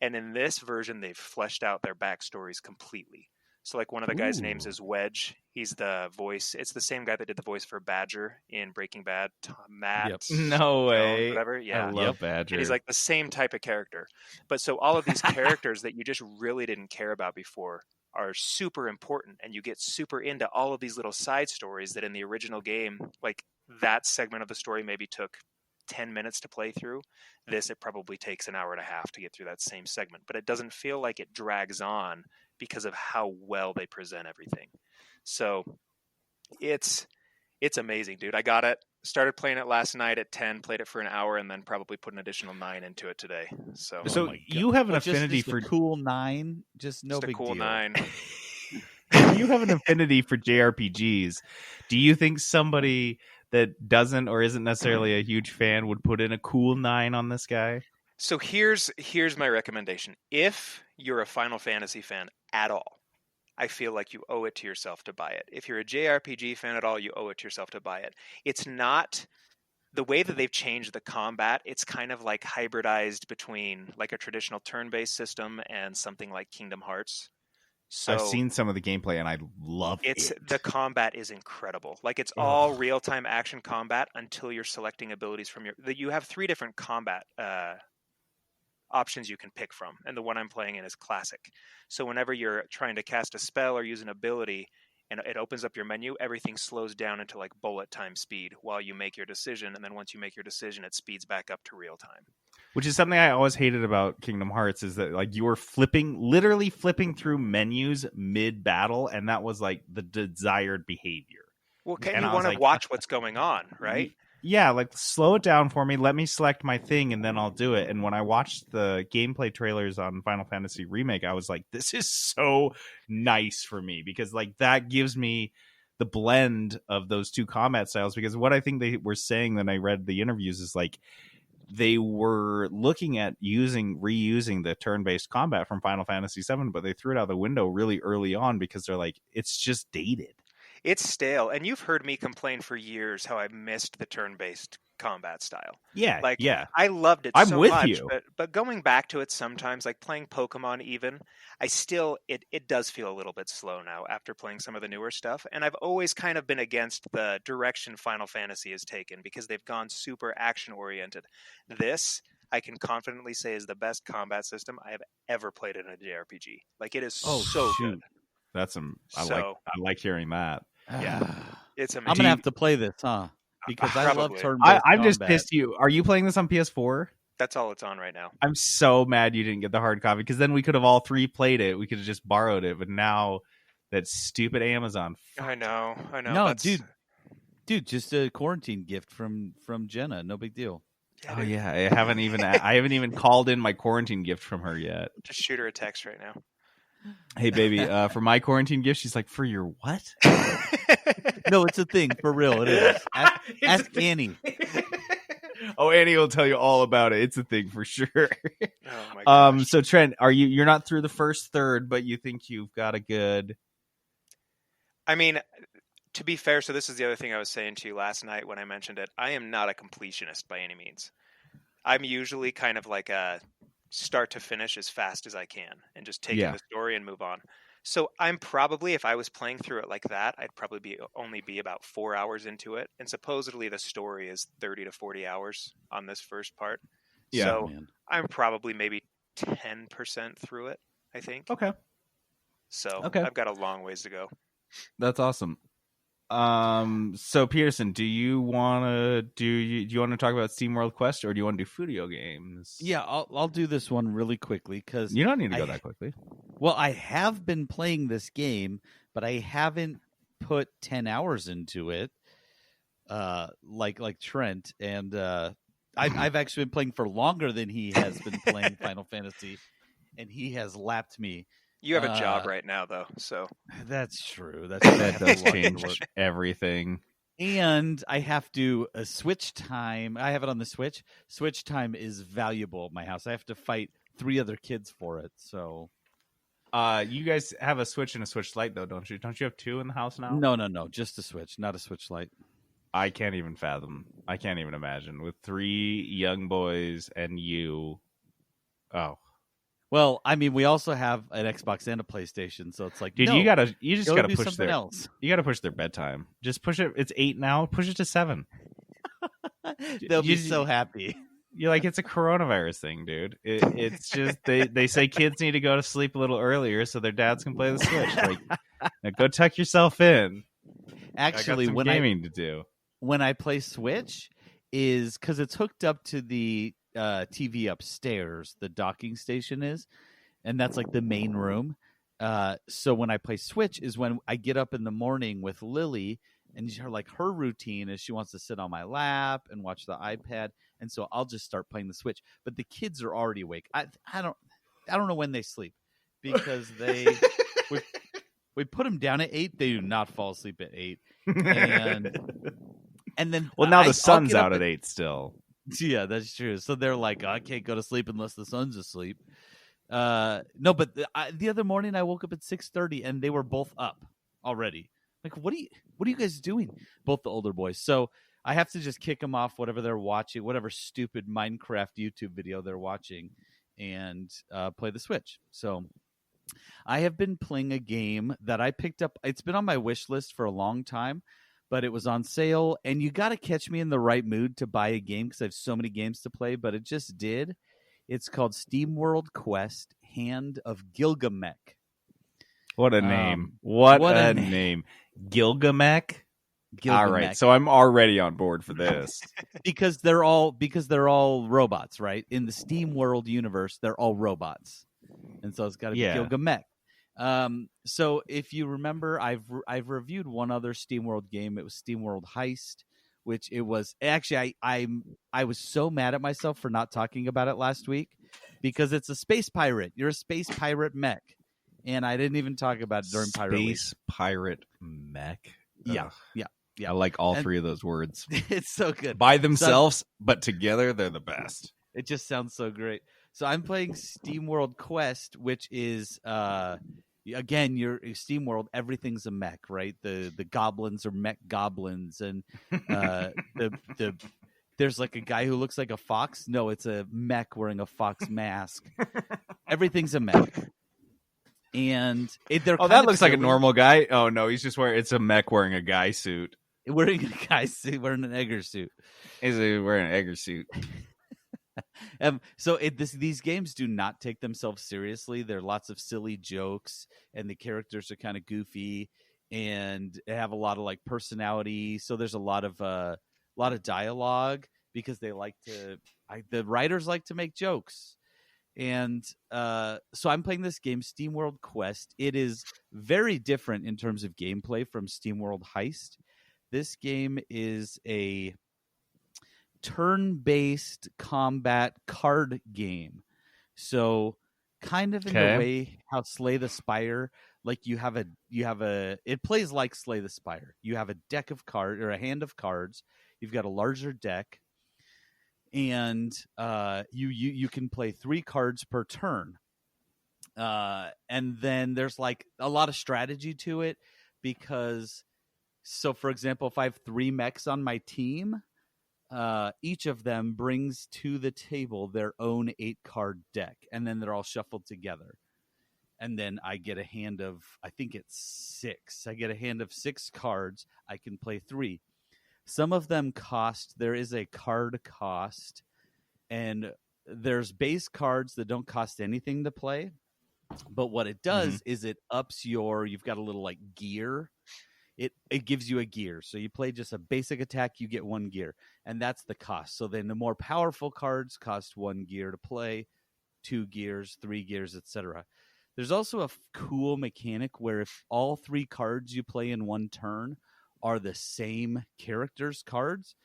And in this version, they've fleshed out their backstories completely. So like one of the guys' names is Wedge. He's the voice. It's the same guy that did the voice for Badger in Breaking Bad. Matt. Yep. No way. Whatever. Yeah. I love Badger. And he's like the same type of character. But so all of these characters that you just really didn't care about before are super important. And you get super into all of these little side stories that in the original game, like that segment of the story maybe took 10 minutes to play through. This, it probably takes an hour and a half to get through that same segment. But it doesn't feel like it drags on because of how well they present everything. So it's amazing, dude. I got it. Started playing it last night at 10, played it for an hour, and then probably put an additional 9 into it today. So you have an affinity for cool 9, just no big cool deal. 9. You have an affinity for JRPGs. Do you think somebody that doesn't or isn't necessarily a huge fan would put in a cool 9 on this guy? So here's my recommendation. If you're a Final Fantasy fan at all, I feel like you owe it to yourself to buy it. If you're a JRPG fan at all, you owe it to yourself to buy it. It's not the way that they've changed the combat. It's kind of like hybridized between like a traditional turn-based system and something like Kingdom Hearts. So I've seen some of the gameplay and I love it. The combat is incredible. Like it's all real-time action combat until you're selecting abilities from you have 3 different combat options you can pick from, and the one I'm playing in is classic. So whenever you're trying to cast a spell or use an ability and it opens up your menu, everything slows down into like bullet time speed while you make your decision, and then once you make your decision it speeds back up to real time. Which is something I always hated about Kingdom Hearts, is that like you were literally flipping through menus mid battle, and that was like the desired behavior. Well, And you I want was to like, watch what's going on, right? Yeah, like slow it down for me. Let me select my thing, and then I'll do it. And when I watched the gameplay trailers on Final Fantasy Remake, I was like, this is so nice for me, because like that gives me the blend of those two combat styles. Because what I think they were saying when I read the interviews is like they were looking at reusing the turn-based combat from Final Fantasy VII, but they threw it out the window really early on because they're like, it's just dated. It's stale, and you've heard me complain for years how I missed the turn-based combat style. Yeah, Like, yeah. I loved it I'm so with much, you. but going back to it sometimes, like playing Pokemon even, I still, it does feel a little bit slow now after playing some of the newer stuff, and I've always kind of been against the direction Final Fantasy has taken because they've gone super action-oriented. This, I can confidently say, is the best combat system I have ever played in a JRPG. Like, it is so good. That's I like hearing that. Yeah, it's amazing. I'm gonna have to play this, huh? Because I love Probably. turn-based I'm just combat. pissed. Are you playing this on PS4? That's all it's on right now. I'm so mad you didn't get the hard copy, because then we could have all three played it. We could have just borrowed it, but now that stupid Amazon. I know. No, dude, just a quarantine gift from Jenna. No big deal. Oh yeah, I haven't even called in my quarantine gift from her yet. Just shoot her a text right now. Hey baby, for my quarantine gift, she's like, for your what? No, it's a thing for real. It is. Ask Annie. Oh, Annie will tell you all about it. It's a thing for sure. Oh my gosh. So Trent, you're not through the first third, but you think you've got a good. I mean, to be fair, so this is the other thing I was saying to you last night when I mentioned it. I am not a completionist by any means. I'm usually kind of like a start to finish as fast as I can and just take in the story and move on. So I'm probably, if I was playing through it like that, I'd probably only be about 4 hours into it. And supposedly the story is 30 to 40 hours on this first part. Yeah, so man. I'm probably maybe 10% through it, I think. Okay. So Okay. I've got a long ways to go. That's awesome. So Peterson, do you want to talk about Steamworld Quest, or do you want to do Fudio games? Yeah, I'll do this one really quickly because You don't need to go that quickly. Well, I have been playing this game, but I haven't put 10 hours into it, like Trent, and I've actually been playing for longer than he has been playing Final Fantasy, and he has lapped me. You have a job right now, though, so That's true. That does change everything. And I have to switch time. I have it on the Switch. Switch time is valuable at my house. I have to fight 3 other kids for it. So, you guys have a Switch and a Switch Lite, though, don't you? Don't you have 2 in the house now? no, just a Switch, not a Switch Lite. I can't even fathom. I can't even imagine with 3 young boys and you. Oh. Well, I mean, we also have an Xbox and a PlayStation, so it's like, dude, no, you just gotta do push something their else. You gotta push their bedtime. Just push it. It's 8 now. Push it to 7. They'll be so happy. You're like, it's a coronavirus thing, dude. It's just they say kids need to go to sleep a little earlier so their dads can play the Switch. Like, now go tuck yourself in. Actually, I got some gaming to do. When I play Switch, is because it's hooked up to the TV upstairs. The docking station is, and that's like the main room. So when I play Switch is when I get up in the morning with Lily, and her routine is she wants to sit on my lap and watch the iPad, and so I'll just start playing the Switch. But the kids are already awake. I don't know when they sleep because we put them down at 8. They do not fall asleep at 8, and then now the sun's out at 8 still. Yeah, that's true. So they're like, I can't go to sleep unless the sun's asleep. No, but the other morning I woke up at 6:30 and they were both up already. Like, what are you guys doing? Both the older boys. So I have to just kick them off whatever they're watching, whatever stupid Minecraft YouTube video they're watching, and play the Switch. So I have been playing a game that I picked up. It's been on my wish list for a long time, but it was on sale, and you got to catch me in the right mood to buy a game because I have so many games to play, but it just did. It's called Steamworld Quest, Hand of Gilgamech. What a name. What a name. Gilgamech? All right, so I'm already on board for this. because they're all robots, right? In the Steamworld universe, they're all robots, and so it's got to be Gilgamech. So if you remember, I've reviewed one other Steamworld game. It was Steamworld Heist, which it was actually I was so mad at myself for not talking about it last week because it's a space pirate. You're a space pirate mech, and I didn't even talk about it during Pirate Week. Space pirate mech. Yeah. I like all three of those words. It's so good. By themselves, but together, they're the best. It just sounds so great. So I'm playing Steamworld Quest, which is, again, you're Steamworld. Everything's a mech, right? The goblins are mech goblins, and there's like a guy who looks like a fox. No, it's a mech wearing a fox mask. Everything's a mech. And that looks like a normal guy. Oh no, he's just it's a mech wearing a guy suit. Wearing a guy suit, wearing an Egger suit. Is he wearing an Egger suit? So these games do not take themselves seriously. There are lots of silly jokes, and the characters are kind of goofy, and they have a lot of like personality. So there's a lot of dialogue because they like to. The writers like to make jokes. And so I'm playing this game, Steamworld Quest. It is very different in terms of gameplay from Steamworld Heist. This game is a turn-based combat card game. So kind of in the way how Slay the Spire, like it plays like Slay the Spire. You have a deck of cards or a hand of cards. You've got a larger deck. And you can play 3 cards per turn. And then there's like a lot of strategy to it because, so for example, if I have 3 mechs on my team, each of them brings to the table their own 8-card deck, and then they're all shuffled together. And then I get a hand of, I think it's 6. I get a hand of 6 cards. I can play 3. Some of them there is a card cost, and there's base cards that don't cost anything to play. But what it does is it ups you've got a little like gear. It gives you a gear. So you play just a basic attack, you get 1 gear, and that's the cost. So then the more powerful cards cost 1 gear to play, 2 gears, 3 gears, etc. There's also a cool mechanic where if all 3 cards you play in one turn are the same character's cards.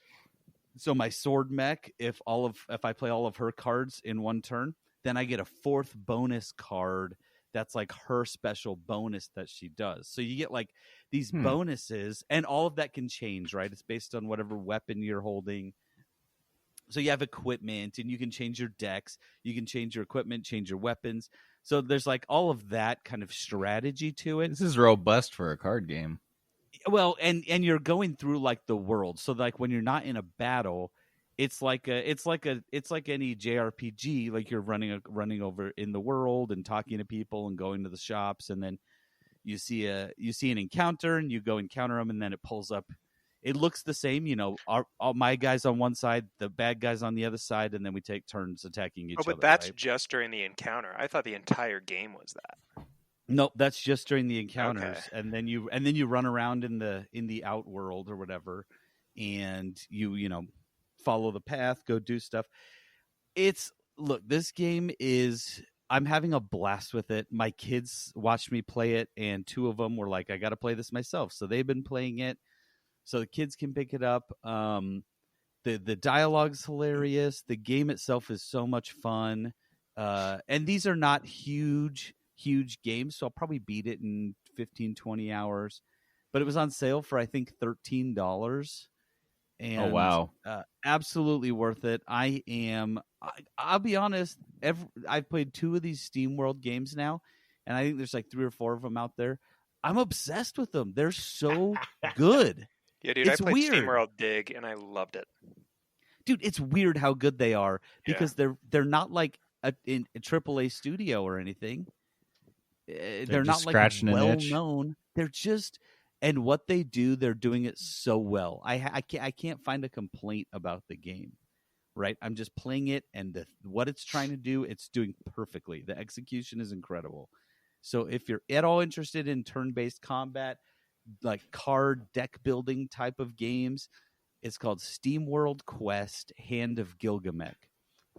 So my sword mech, if I play all of her cards in one turn, then I get a 4th bonus card that's like her special bonus that she does. So you get like these bonuses, and all of that can change, right? It's based on whatever weapon you're holding. So you have equipment, and you can change your decks, you can change your equipment, change your weapons. So there's like all of that kind of strategy to it. This is robust for a card game. Well, and you're going through like the world. So like when you're not in a battle, it's like any JRPG. Like you're running over in the world and talking to people and going to the shops, and then you see an encounter and you go encounter them, and then it pulls up. It looks the same, all my guys on one side, the bad guys on the other side, and then we take turns attacking each other. Oh, but that's right? just during the encounter. I thought the entire game was that. No, that's just during the encounters, okay. and then you run around in the outworld or whatever, and you follow the path, go do stuff. This game is. I'm having a blast with it. My kids watched me play it, and 2 of them were like, "I got to play this myself," so they've been playing it, so the kids can pick it up. The dialogue's hilarious. The game itself is so much fun, and these are not huge games, so I'll probably beat it in 15-20 hours, but it was on sale for I think $13, and oh wow, absolutely worth it. I'll be honest, I've played 2 of these Steamworld games now, and I think there's like 3 or 4 of them out there. I'm obsessed with them. They're so good. Yeah, dude, It's I played weird. Steamworld Dig and I loved it. Dude, it's weird how good they are because they're not like a AAA studio or anything. They're not like well known. They're just, and what they do, they're doing it so well. I can't find a complaint about the game, right? I'm just playing it, and what it's trying to do, it's doing perfectly. The execution is incredible. So if you're at all interested in turn-based combat, like card deck building type of games. It's called Steamworld Quest: Hand of Gilgamech.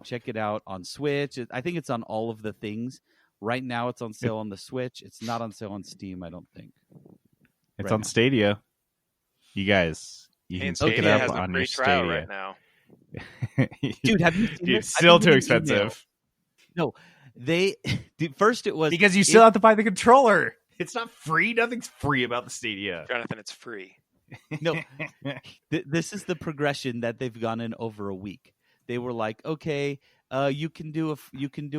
Check it out on Switch. I think it's on all of the things. Right now, it's on sale on the Switch. It's not on sale on Steam, I don't think. It's right on now. Stadia. You guys, you can pick it up on your trial Stadia right now. Dude, have you seen Dude, this? still I've too been expensive. No, they first it was Because you still have to buy the controller. It's not free. Nothing's free about the Stadia. Jonathan, it's free. No, this is the progression that they've gone in over a week. They were like, okay, you can do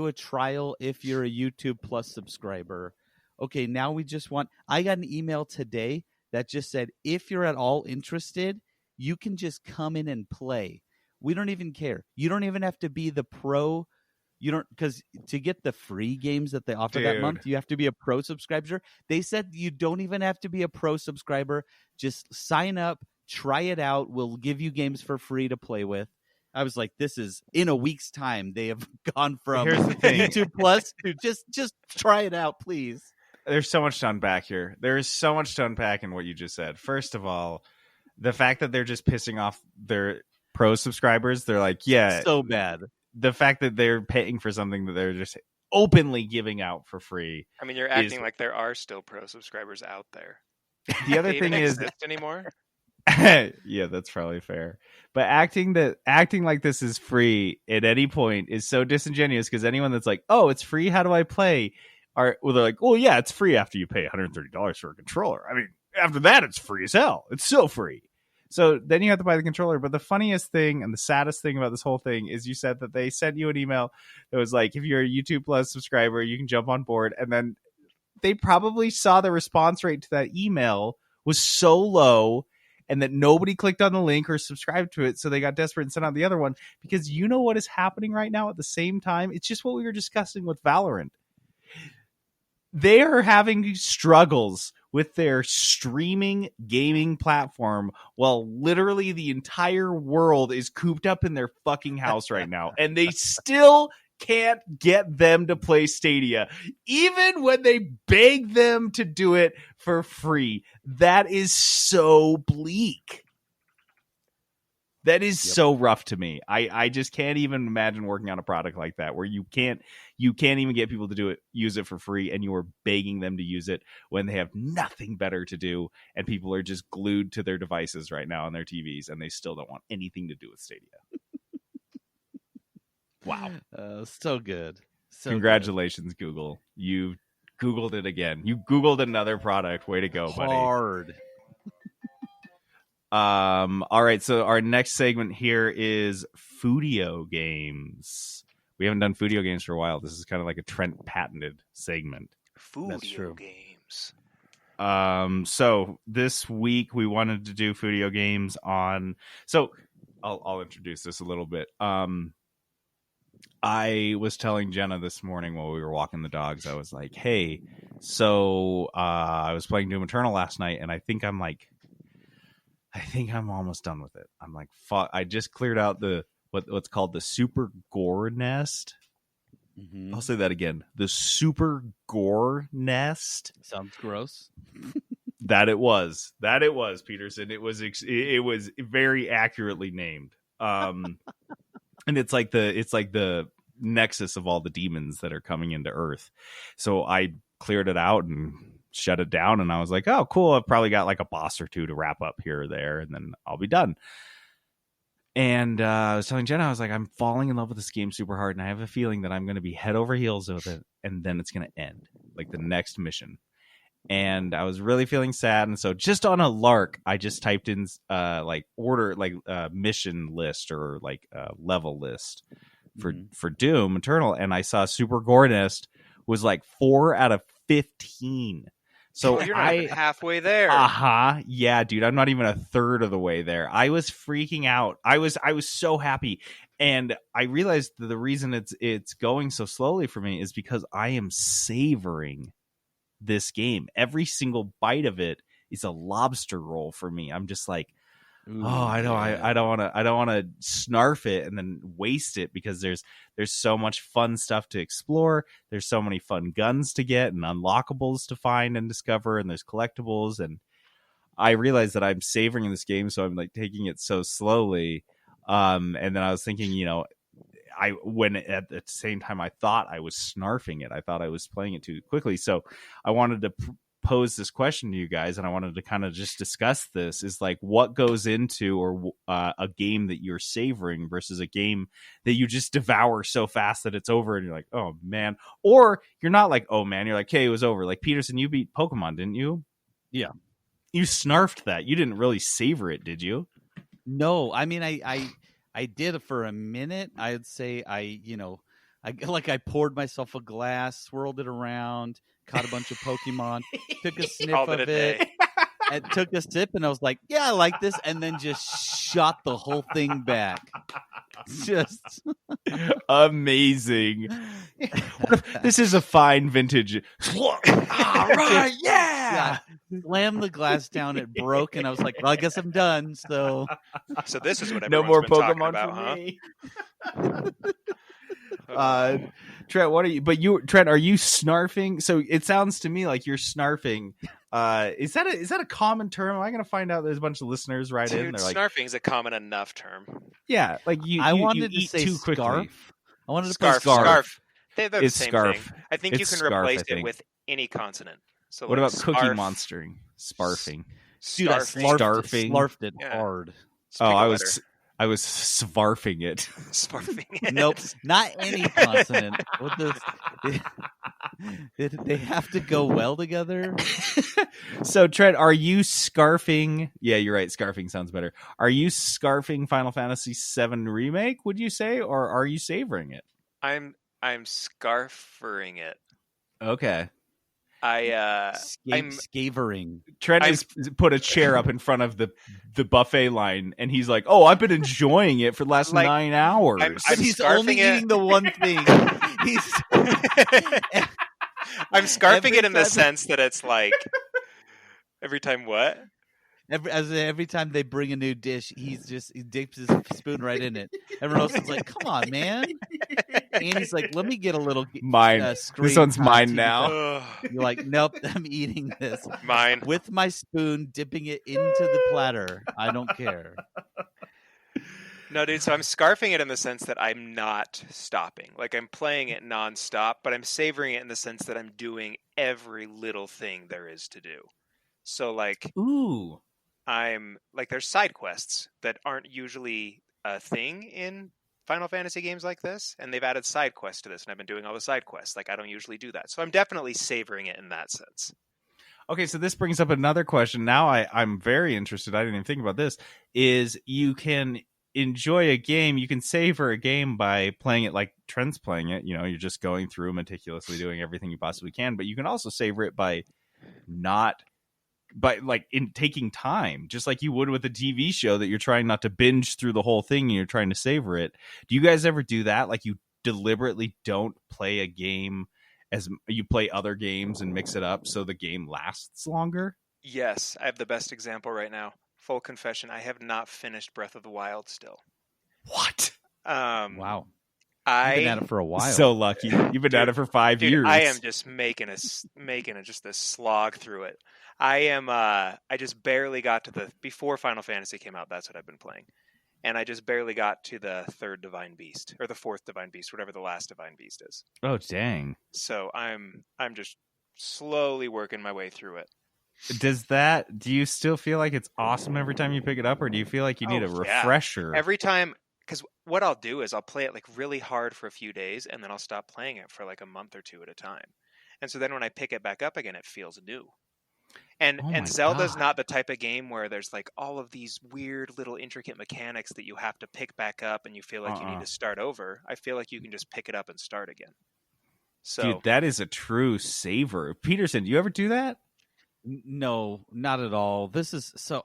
a trial if you're a YouTube Plus subscriber. Okay, now we just want. I got an email today that just said, if you're at all interested, you can just come in and play. We don't even care. You don't even have to be the pro. You don't, because to get the free games that they offer that month, you have to be a pro subscriber. They said you don't even have to be a pro subscriber. Just sign up, try it out. We'll give you games for free to play with. I was like, this is in a week's time. They have gone from YouTube Plus to just try it out, please. There's so much to unpack here. There is so much to unpack in what you just said. First of all, the fact that they're just pissing off their pro subscribers. They're like, yeah, so bad. The fact that they're paying for something that they're just openly giving out for free. I mean, you're acting like there are still pro subscribers out there. The other thing is anymore. Yeah, that's probably fair. But acting like this is free at any point is so disingenuous, because anyone that's like, oh, it's free, how do I play? They're like, oh yeah, it's free after you pay $130 for a controller. I mean, after that, it's free as hell. It's so free. So then you have to buy the controller. But the funniest thing and the saddest thing about this whole thing is you said that they sent you an email that was like, if you're a YouTube Plus subscriber, you can jump on board. And then they probably saw the response rate to that email was so low and that nobody clicked on the link or subscribed to it. So they got desperate and sent out the other one, because you know what is happening right now at the same time? It's just what we were discussing with Valorant. They are having struggles with their streaming gaming platform while literally the entire world is cooped up in their fucking house right now. And they still can't get them to play Stadia, even when they beg them to do it for free. That is so bleak. That is so rough to me. I just can't even imagine working on a product like that, where you can't even get people to use it for free, and you are begging them to use it when they have nothing better to do, and people are just glued to their devices right now on their TVs, and they still don't want anything to do with Stadia. Wow. So good. Congratulations, good. Google. You Googled it again. You Googled another product. Way to go, buddy. Hard. All right, so our next segment here is Foodio Games. We haven't done Foodio Games for a while. This is kind of like a Trent patented segment. Foodio Games. So this week we wanted to do Foodio Games on. So I'll introduce this a little bit. I was telling Jenna this morning while we were walking the dogs, I was like, hey, so I was playing Doom Eternal last night, and I think I'm almost done with it. I'm like, fuck. I just cleared out the what's called the Super Gore Nest. Mm-hmm. I'll say that again. The Super Gore Nest. Sounds gross. That it was, Peterson. It was very accurately named. And it's like the nexus of all the demons that are coming into Earth. So I cleared it out and shut it down, and I was like, oh cool, I've probably got like a boss or two to wrap up here or there, and then I'll be done. And I was telling Jenna, I was like, I'm falling in love with this game super hard, and I have a feeling that I'm going to be head over heels with it, and then it's going to end, like the next mission. And I was really feeling sad, and so just on a lark, I just typed in mission list or level list for Doom Eternal, and I saw Super Gore Nest was like 4 out of 15. So you're not even halfway there. Yeah, dude, I'm not even a third of the way there. I was freaking out. I was so happy, and I realized that the reason it's going so slowly for me is because I am savoring this game. Every single bite of it is a lobster roll for me. I'm just like, ooh, I don't want to snarf it and then waste it, because there's so much fun stuff to explore. There's so many fun guns to get and unlockables to find and discover, and there's collectibles, and I realized that I'm savoring this game, so I'm like taking it so slowly. And then I was thinking, when at the same time I thought I was snarfing it. I thought I was playing it too quickly. So I wanted to pose this question to you guys, and I wanted to kind of just discuss this, is like what goes into or a game that you're savoring versus a game that you just devour so fast that it's over and you're like, oh man. Or you're not like, oh man, you're like, hey, it was over. Like Peterson, you beat Pokemon, didn't you? Yeah. You snarfed that. You didn't really savor it, did you? No, I mean, I did for a minute. I'd say I poured myself a glass, swirled it around, caught a bunch of Pokemon, took a sniff of it, and took a sip, and I was like, yeah, I like this, and then just shot the whole thing back. Just amazing. This is a fine vintage. All right, yeah. Slammed the glass down, it broke, and I was like, well, I guess I'm done. So this is what no everyone's more been Pokemon talking about, for me. Trent, what are you? Trent, are you snarfing? So it sounds to me like you're snarfing. Is that a common term? Am I going to find out? There's a bunch of listeners right in. They're like, snarfing is a common enough term. Yeah, like I wanted to say eat too quickly. Scarf. I wanted to scarf. play Scarf. They're the It's same scarf. thing. I think you It's can scarf, replace I think. it with any consonant. So What like about Cookie scarf, Monstering? Sparfing. Dude, I scarfing. slarfed it Yeah. hard. Oh, Speak I a was svarfing it. sparfing it. Nope, not any consonant. What they have to go well together. So, Trent, are you scarfing? Yeah, you're right. Scarfing sounds better. Are you scarfing Final Fantasy VII Remake, would you say? Or are you savoring it? I'm scarfering it. Okay. I'm Scavering. Trent has put a chair up in front of the buffet line, and he's like, oh, I've been enjoying it for the last 9 hours. I'm He's scarfing only it. eating the one thing. He's I'm scarfing Every it in the time- sense that it's like every time what? every time they bring a new dish, he dips his spoon right in it. Everyone else is like, "Come on, man!" And he's like, "Let me get a little mine. screen This one's time mine TV now. Ugh, You're like, "Nope, I'm eating this mine. with my spoon, dipping it into the platter. I don't care." No, dude. So I'm scarfing it in the sense that I'm not stopping. Like I'm playing it nonstop, but I'm savoring it in the sense that I'm doing every little thing there is to do. So like, Ooh. I'm like, there's side quests that aren't usually a thing in Final Fantasy games like this, and they've added side quests to this, and I've been doing all the side quests. Like I don't usually do that, so I'm definitely savoring it in that sense. Okay, so this brings up another question. Now I'm very interested. I didn't even think about this. Is you can enjoy a game, you can savor a game by playing it like Trent's playing it. You know, you're just going through meticulously doing everything you possibly can, but you can also savor it by in taking time, just like you would with a TV show that you're trying not to binge through the whole thing and you're trying to savor it. Do you guys ever do that? Like you deliberately don't play a game as you play other games and mix it up so the game lasts longer? Yes, I have the best example right now. Full confession, I have not finished Breath of the Wild still. What? Wow, I've been at it for a while. So lucky. You've been at it for 5 years. I am just making just a slog through it. I just barely got to before Final Fantasy came out. That's what I've been playing, and I just barely got to the third Divine Beast or the fourth Divine Beast, whatever the last Divine Beast is. Oh dang! So I'm just slowly working my way through it. Do you still feel like it's awesome every time you pick it up, or do you feel like you need a refresher? Every time, because what I'll do is I'll play it like really hard for a few days, and then I'll stop playing it for like a month or two at a time. And so then when I pick it back up again, it feels new. And Zelda's not the type of game where there's like all of these weird little intricate mechanics that you have to pick back up and you feel like you need to start over. I feel like you can just pick it up and start again. So, dude, that is a true savor. Peterson, do you ever do that? No, not at all.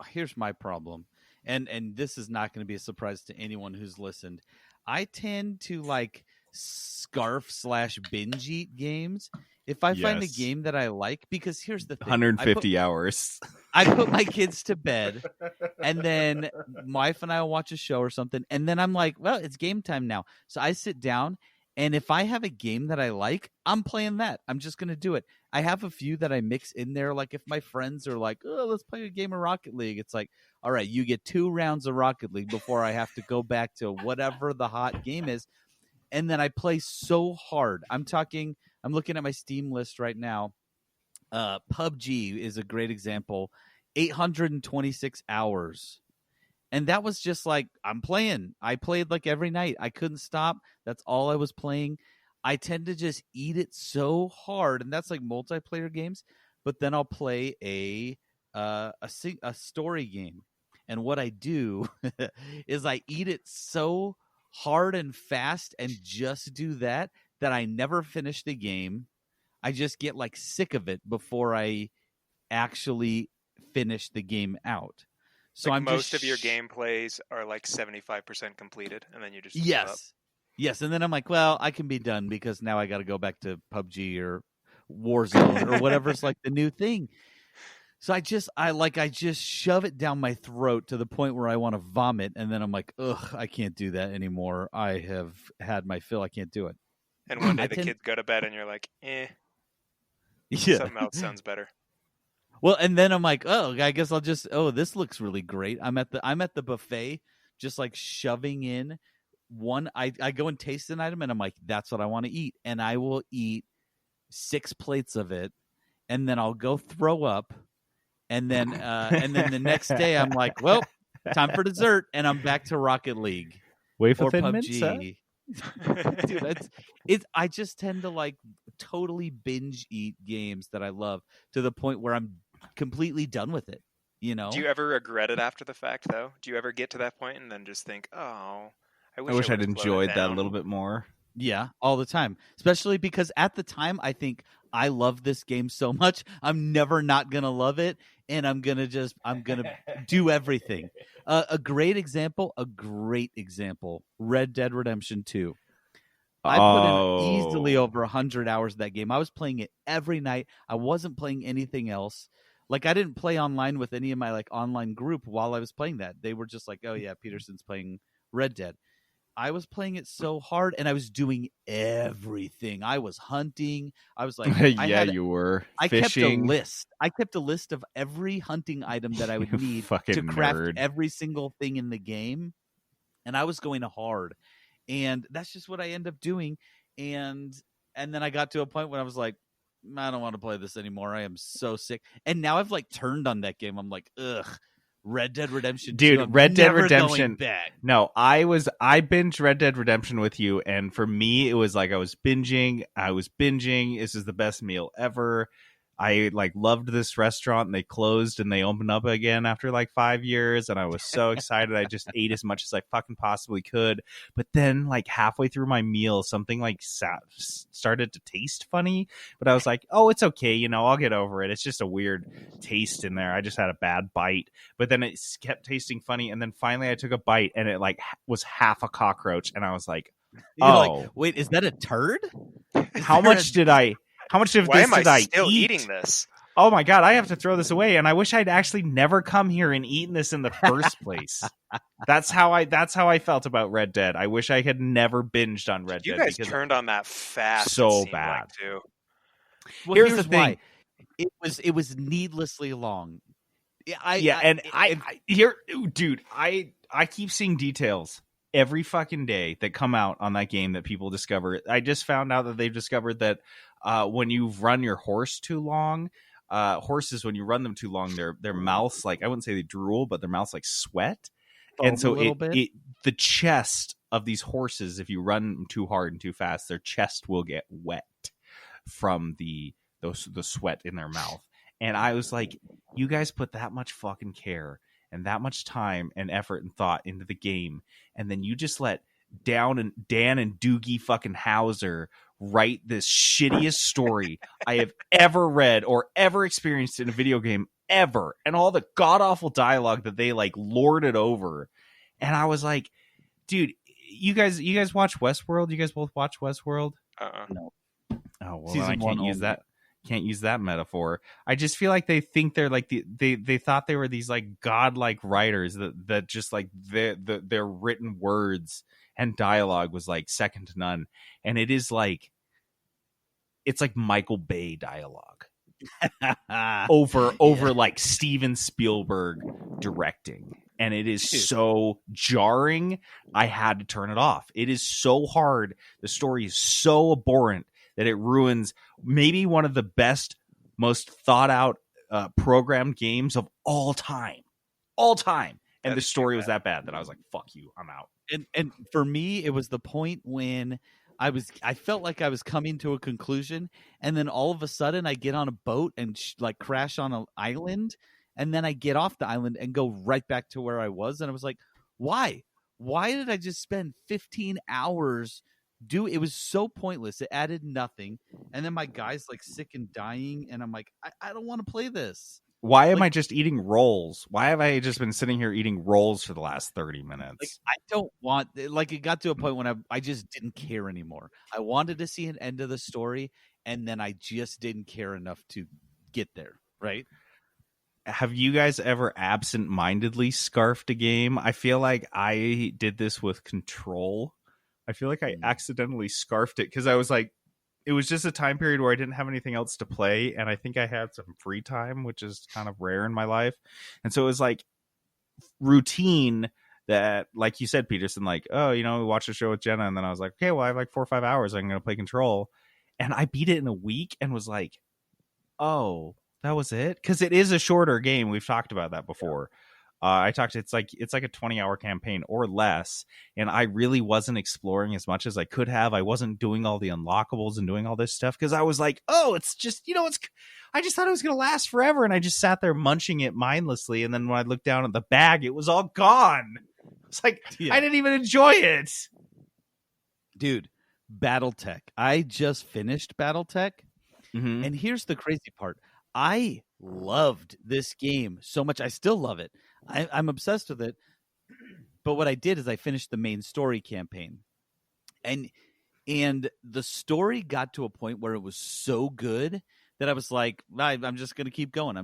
Here's my problem. And this is not going to be a surprise to anyone who's listened. I tend to like scarf/binge eat games. If I find a game that I like, because here's the thing. 150 hours. I put my kids to bed, and then my wife and I will watch a show or something, and then I'm like, well, it's game time now. So I sit down, And if I have a game that I like, I'm playing that. I'm just going to do it. I have a few that I mix in there. Like if my friends are like, oh, let's play a game of Rocket League. It's like, all right, you get 2 rounds of Rocket League before I have to go back to whatever the hot game is. And then I play so hard. I'm looking at my Steam list right now. PUBG is a great example. 826 hours. And that was just like, I'm playing. I played like every night. I couldn't stop. That's all I was playing. I tend to just eat it so hard, and that's like multiplayer games. But then I'll play a story game, and what I do is I eat it so hard and fast, and just do that I never finish the game. I just get like sick of it before I actually finish the game out. So like I'm most of your gameplays are like 75% completed, and then you just give up. Yes, and then I'm like, well, I can be done because now I got to go back to PUBG or Warzone or whatever's like the new thing. So I just shove it down my throat to the point where I want to vomit, and then I'm like, ugh, I can't do that anymore. I have had my fill. I can't do it. And one day the kids go to bed, and you're like, something else sounds better. Well, and then I'm like, oh, I guess I'll just. Oh, this looks really great. I'm at the buffet, just like shoving in one. I go and taste an item, and I'm like, that's what I want to eat, and I will eat 6 plates of it, and then I'll go throw up, and then the next day I'm like, well, time for dessert, and I'm back to Rocket League Wait for or Thin PUBG. Dude, I just tend to like totally binge eat games that I love to the point where I'm completely done with it. You know? Do you ever regret it after the fact, though? Do you ever get to that point and then just think, oh, I wish I'd enjoyed that a little bit more? Yeah, all the time. Especially because at the time, I think I love this game so much, I'm never not going to love it. And I'm going to do everything. A great example, Red Dead Redemption 2. I put in easily over 100 hours of that game. I was playing it every night. I wasn't playing anything else. Like, I didn't play online with any of my like online group while I was playing that. They were just like, oh yeah, Peterson's playing Red Dead. I was playing it so hard, and I was doing everything. I was hunting. I was like, you were. Fishing. I kept a list of every hunting item that I would need to craft every single thing in the game, and I was going hard. And that's just what I end up doing. And then I got to a point when I was like, I don't want to play this anymore. I am so sick. And now I've like turned on that game. I'm like, ugh. Red Dead Redemption 2. Dude, Red Dead Redemption. No, I binged Red Dead Redemption with you, and for me it was like I was binging. This is the best meal ever. I like loved this restaurant, and they closed and they opened up again after like 5 years, and I was so excited. I just ate as much as I fucking possibly could. But then like halfway through my meal, something like started to taste funny, but I was like, oh, it's okay, I'll get over it. It's just a weird taste in there. I just had a bad bite, but then it kept tasting funny, and then finally I took a bite, and it like was half a cockroach, and I was like, like, wait, is that a turd? How much of Why this did I still eat? eating this? Oh my god, I have to throw this away, and I wish I'd actually never come here and eaten this in the first place. That's how I felt about Red Dead. I wish I had never binged on Red Dead. You guys turned on that fast. So bad. Like, too. Well, here's the thing. It was needlessly long. I keep seeing details every fucking day that come out on that game that people discover. I just found out that they've discovered that when you run your horse too long, horses, when you run them too long, their mouths, like, I wouldn't say they drool, but their mouths like sweat. And so the chest of these horses, if you run them too hard and too fast, their chest will get wet from the sweat in their mouth. And I was like, you guys put that much fucking care and that much time and effort and thought into the game, and then you just let Dan and Doogie fucking Howser write this shittiest story I have ever read or ever experienced in a video game ever, and all the god awful dialogue that they like lorded over. And I was like, dude, you guys watch Westworld? You guys both watch Westworld? No. Oh well, I can't use that metaphor. I just feel like they think they're like they thought they were these like godlike writers that just like their written words and dialogue was like second to none. And it's like Michael Bay dialogue over like Steven Spielberg directing. And it is so jarring. I had to turn it off. It is so hard. The story is so abhorrent that it ruins maybe one of the best, most thought out programmed games of all time. And the story was that bad that I was like, fuck you, I'm out. And for me, it was the point when I felt like I was coming to a conclusion, and then all of a sudden I get on a boat and like crash on an island, and then I get off the island and go right back to where I was, and I was like, why did I just spend 15 hours it was so pointless. It added nothing, and then my guy's like sick and dying, and I'm like, I don't want to play this. Why am I just eating rolls? Why have I just been sitting here eating rolls for the last 30 minutes? Like, I don't want, like, it got to a point when I just didn't care anymore. I wanted to see an end of the story, and then I just didn't care enough to get there, right? Have you guys ever absent-mindedly scarfed a game? I feel like I did this with Control. I feel like I accidentally scarfed it because I was like, it was just a time period where I didn't have anything else to play, and I think I had some free time, which is kind of rare in my life. And so it was like routine that, like you said, Peterson, like, oh, we watched a show with Jenna, and then I was like, okay, well, I have like 4 or 5 hours. I'm going to play Control. And I beat it in a week and was like, oh, that was it? Because it is a shorter game. We've talked about that before. It's like a 20-hour campaign or less, and I really wasn't exploring as much as I could have. I wasn't doing all the unlockables and doing all this stuff because I was like, oh, it's just, I just thought it was going to last forever, and I just sat there munching it mindlessly, and then when I looked down at the bag, it was all gone. It's like, I didn't even enjoy it. Dude, Battletech. I just finished Battletech, and here's the crazy part. I loved this game so much. I still love it. I'm obsessed with it. But what I did is I finished the main story campaign. And the story got to a point where it was so good that I was like, I'm just going to keep going.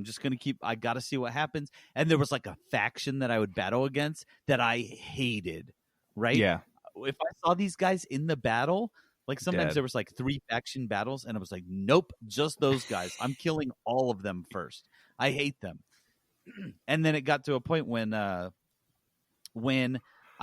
I got to see what happens. And there was like a faction that I would battle against that I hated, right? Yeah. If I saw these guys in the battle, like sometimes there was like 3 faction battles, and I was like, nope, just those guys. I'm killing all of them first. I hate them. And then it got to a point when I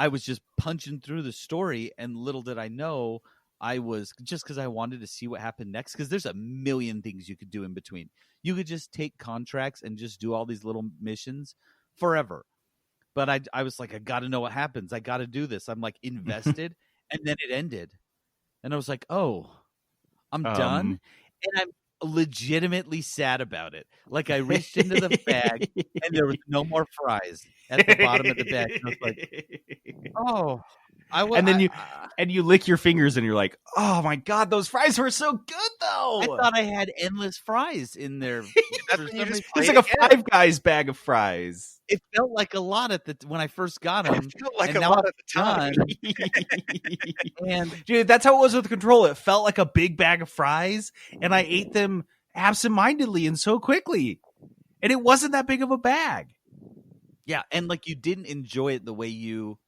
was just punching through the story, and little did I know I was, just because I wanted to see what happened next, because there's a million things you could do in between. You could just take contracts and just do all these little missions forever. But I was like, I got to know what happens. I got to do this. I'm like invested. And then it ended. And I was like, oh, I'm done. And I'm legitimately sad about it. Like, I reached into the bag and there was no more fries at the bottom of the bag. And I was like, oh. And you lick your fingers and you're like, oh my God, those fries were so good though. I thought I had endless fries in there. It's like a Five Guys bag of fries. It felt like a lot when I first got them. It felt like a lot at the time. And dude, that's how it was with Control. It felt like a big bag of fries, and I ate them absentmindedly and so quickly. And it wasn't that big of a bag. Yeah, and like you didn't enjoy it the way you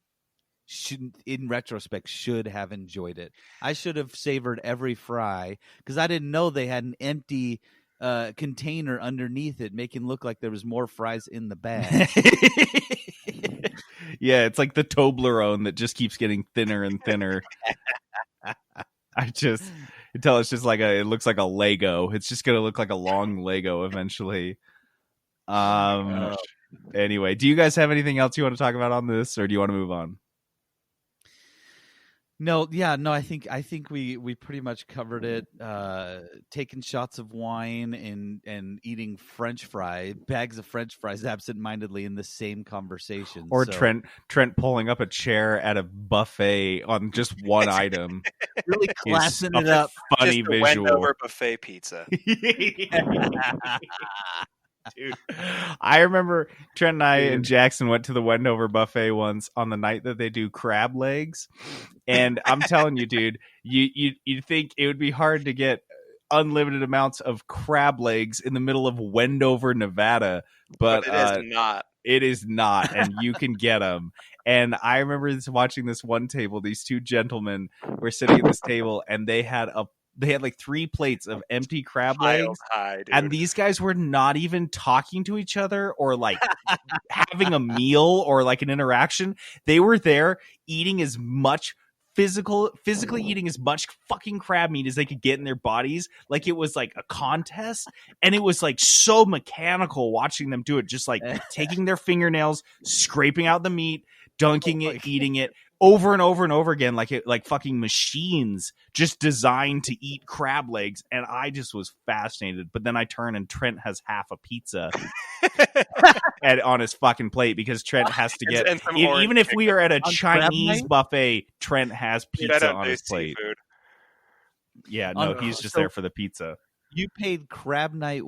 in retrospect should have enjoyed it. I should have savored every fry because I didn't know they had an empty container underneath it, making it look like there was more fries in the bag. Yeah, it's like the Toblerone that just keeps getting thinner and thinner. It's just like it looks like a Lego. It's just gonna look like a long Lego eventually. Anyway, do you guys have anything else you want to talk about on this, or do you want to move on? No, I think we pretty much covered it. Taking shots of wine and eating bags of French fries absentmindedly in the same conversation. Or Trent pulling up a chair at a buffet on just one item. Really classing it up. Funny just visual. Wendover buffet pizza. Dude, I remember Trent and I and Jackson went to the Wendover buffet once on the night that they do crab legs, and I'm telling you, dude, you'd think it would be hard to get unlimited amounts of crab legs in the middle of Wendover, Nevada, but it is not. It is not, and you can get them. And I remember watching this one table. These two gentlemen were sitting at this table, and they had like 3 plates of empty crab legs. High, dude. And these guys were not even talking to each other or like having a meal or like an interaction. They were there eating as much physically eating as much fucking crab meat as they could get in their bodies. Like it was like a contest. And it was like so mechanical watching them do it. Just like taking their fingernails, scraping out the meat, dunking it, eating it over and over and over again, like fucking machines just designed to eat crab legs. And I just was fascinated. But then I turn and Trent has half a pizza on his fucking plate because Trent has to get, even if we are at a Chinese buffet, Trent has pizza on his plate. Seafood. Yeah, no, he's just there for the pizza. You paid crab night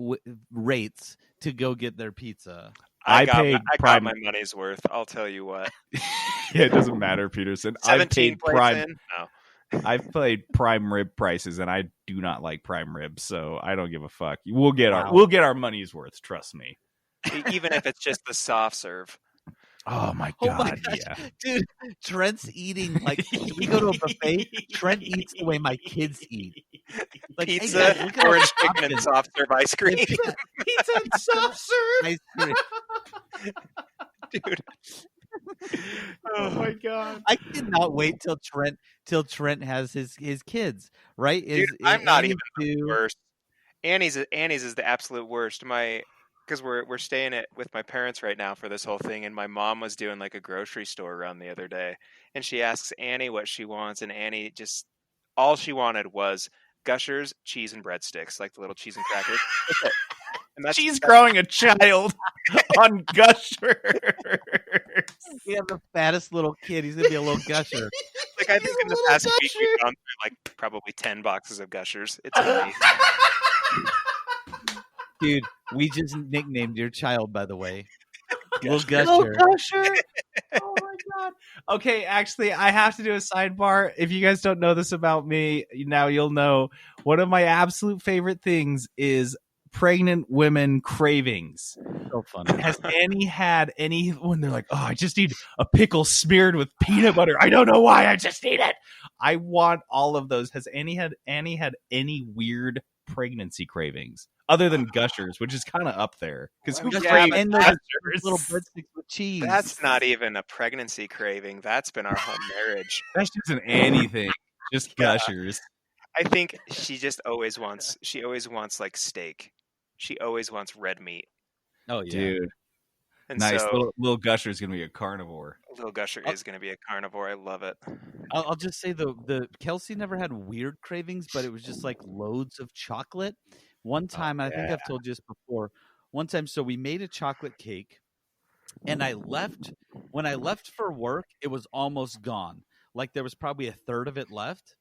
rates to go get their pizza. I got my money's worth. I'll tell you what. Yeah, it doesn't matter, Peterson. 17 plates in? No. I've played prime rib prices, and I do not like prime ribs, so I don't give a fuck. We'll get our money's worth. Trust me. Even if it's just the soft serve. Oh my god, yeah, dude! Trent's eating like we go to a buffet. Trent eats the way my kids eat. Like, pizza, hey guys, orange chicken, and soft serve ice cream. Pizza and soft serve ice cream, dude. Oh my god! I cannot wait till Trent has his kids. Right? Dude, I'm not even the worst. Annie's is the absolute worst. Because we're staying with my parents right now for this whole thing, and my mom was doing like a grocery store run the other day, and she asks Annie what she wants, and Annie just all she wanted was Gushers, cheese, and breadsticks, like the little cheese and crackers. And she's growing a child on Gushers. We have the fattest little kid. He's gonna be a little Gusher. Like I think in the past week we've gone through like probably 10 boxes of Gushers. It's amazing. Dude, we just nicknamed your child, by the way. Little Gusher. Little Gusher. Oh my god. Okay, actually, I have to do a sidebar. If you guys don't know this about me, now you'll know. One of my absolute favorite things is pregnant women cravings. So funny. Has Annie had any when they're like, oh, I just need a pickle smeared with peanut butter. I don't know why, I just need it. I want all of those. Has Annie had any weird pregnancy cravings? Other than Gushers, which is kind of up there. Because who craves little breadsticks with cheese? That's not even a pregnancy craving. That's been our whole marriage. That's just an Annie thing. Just Gushers. I think she always wants like steak. She always wants red meat. Oh yeah, dude. And nice. So, little Gusher is going to be a carnivore. Little Gusher is going to be a carnivore. I love it. I'll just say the Kelsey never had weird cravings, but it was just like loads of chocolate. One time, I think I've told you this before. One time, so we made a chocolate cake, and when I left for work, it was almost gone. Like there was probably a third of it left.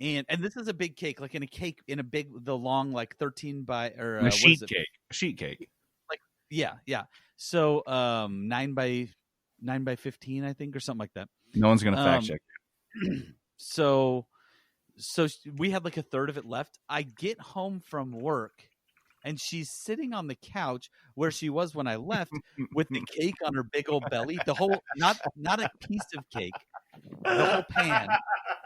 And this is a big cake, like the long, like 13 by or a sheet cake. Like yeah. So 9 by 15, I think, or something like that. No one's gonna fact check. So we had like a third of it left. I get home from work, and she's sitting on the couch where she was when I left, with the cake on her big old belly. The whole not a piece of cake, the whole pan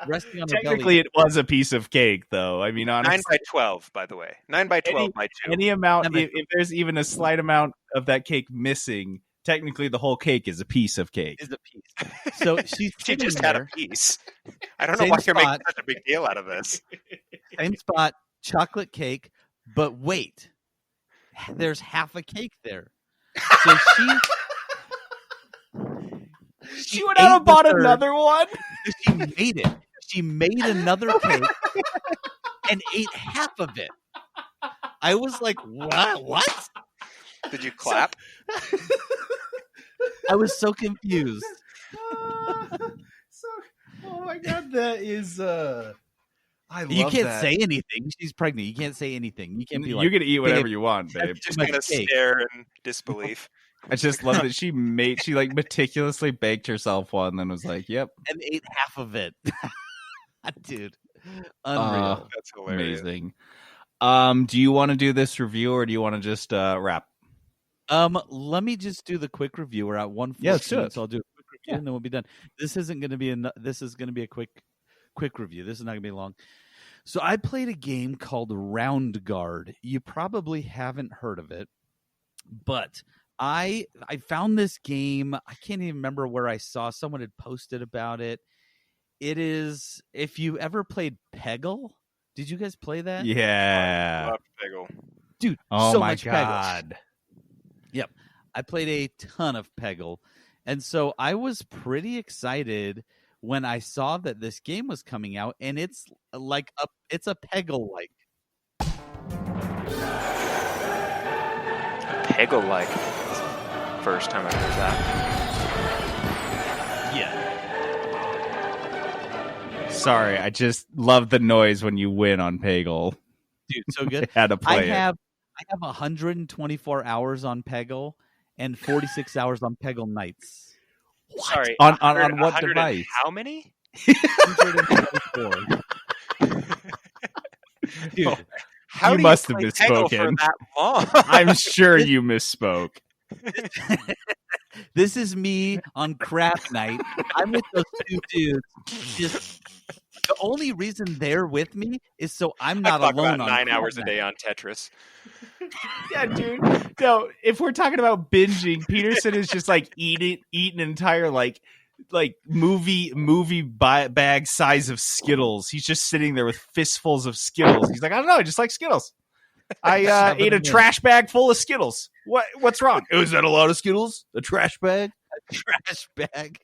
resting on her belly. Technically, it was a piece of cake, though. I mean, honestly, 9 by 12, by the way. 9 by 12 by 2. Any amount, if there's even a slight amount of that cake missing, technically the whole cake is a piece of cake. Is a piece. So she just had a piece. I don't know why you're making such a big deal out of this. Same spot, chocolate cake, but wait, there's half a cake there. So she went out and bought another one. She made it. She made another cake and ate half of it. I was like, what? Did you clap? I was so confused. Oh my god, that is I love you can't that. say anything. She's pregnant. You can't say anything. You can't be like, you're gonna eat whatever you want, babe. Just gonna stare in disbelief. I just love that she like meticulously baked herself one, and then was like, "Yep," and ate half of it. Dude, unreal. That's hilarious. Amazing. Do you want to do this review, or do you want to just wrap? Let me just do the quick review. We're at 1:14, yeah, let's do it. So I'll do a quick review, and then we'll be done. This isn't going to be this is going to be a quick review. This is not going to be long. So I played a game called Roundguard. You probably haven't heard of it, but I found this game. I can't even remember where I saw someone had posted about it. It is, if you ever played Peggle, did you guys play that? Yeah. I love Peggle. Dude, Oh so my much God. Peggle. Yep. I played a ton of Peggle. And so I was pretty excited when I saw that this game was coming out, and it's like it's a Peggle-like. Peggle-like. First time I've heard that. Yeah. Sorry, I just love the noise when you win on Peggle. Dude, so good. I had to play I have 124 hours on Peggle and 46 hours on Peggle Nights. Sorry, On 100 what 100 device? How many? 124. Dude, How You do must you have play Peggle for misspoken. that long? I'm sure you misspoke. this is me on craft night. I'm with those two dudes. Just the only reason they're with me is so I'm not I talk alone about on 9 hours a craft day night. on Tetris. Yeah, dude. No, if we're talking about binging, Peterson is just like eat an entire like movie bag size of Skittles. He's just sitting there with fistfuls of Skittles. He's like, I don't know, I just like Skittles. I ate a trash bag full of Skittles. What's wrong? Oh, is that a lot of Skittles? A trash bag? Trash bag.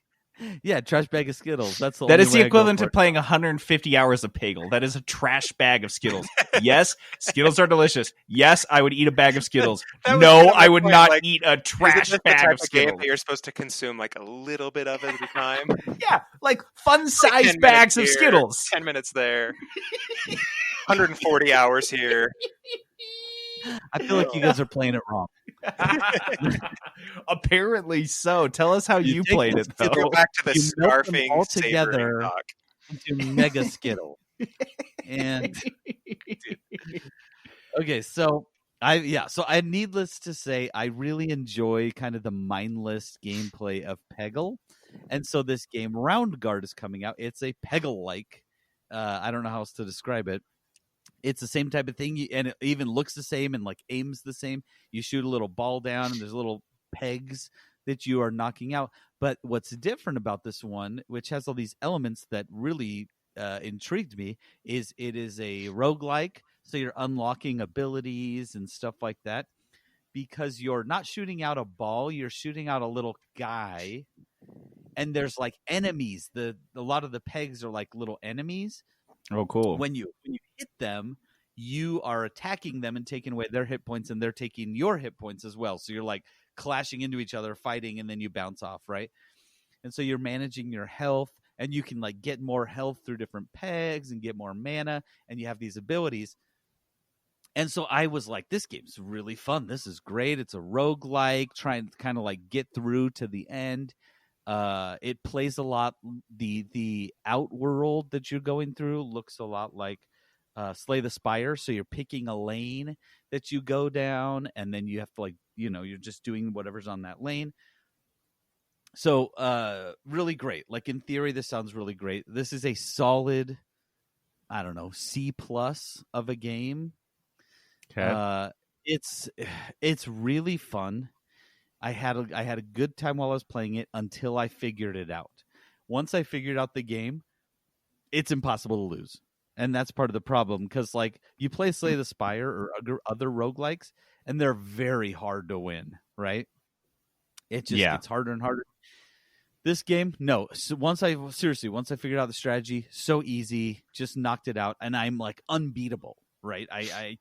Yeah, trash bag of Skittles. That's the That only is the way I go equivalent for to it. playing 150 hours of Peggle. That is a trash bag of Skittles. Yes, Skittles are delicious. Yes, I would eat a bag of Skittles. That was No, kind of my I would point, not like, eat a Is it trash just the bag type of of game Skittles. that you're supposed to consume like a little bit of at a time? Yeah, like fun-sized 10 bags of minutes here, Skittles. 10 minutes there. 140 hours here. I feel like you guys are playing it wrong. Apparently so. Tell us how you take played those it, though. Go back to the You melt them scarfing, all savoring together. talk. Into Mega Skittle. And okay, so I needless to say, I really enjoy kind of the mindless gameplay of Peggle. And so this game Roundguard is coming out. It's a Peggle-like. I don't know how else to describe it. It's the same type of thing, and it even looks the same and like aims the same. You shoot a little ball down, and there's little pegs that you are knocking out. But what's different about this one, which has all these elements that really intrigued me, is it is a roguelike, so you're unlocking abilities and stuff like that. Because you're not shooting out a ball, you're shooting out a little guy, and there's like enemies. A lot of the pegs are like little enemies. Oh, cool. When you hit them, you are attacking them and taking away their hit points, and they're taking your hit points as well. So you're like clashing into each other, fighting, and then you bounce off, right? And so you're managing your health, and you can like get more health through different pegs and get more mana, and you have these abilities. And so I was like, this game's really fun. This is great. It's a roguelike, trying to kind of like get through to the end. It plays a lot. The outworld that you're going through looks a lot like Slay the Spire. So you're picking a lane that you go down, and then you have to you're just doing whatever's on that lane. So really great. Like in theory, this sounds really great. This is a solid, I don't know, C+ of a game. Okay. It's really fun. I had a good time while I was playing it until I figured it out. Once I figured out the game, it's impossible to lose. And that's part of the problem, because like you play Slay the Spire or other roguelikes, and they're very hard to win, right? It just gets harder and harder. This game, no. So once I figured out the strategy, so easy, just knocked it out, and I'm like unbeatable, right? I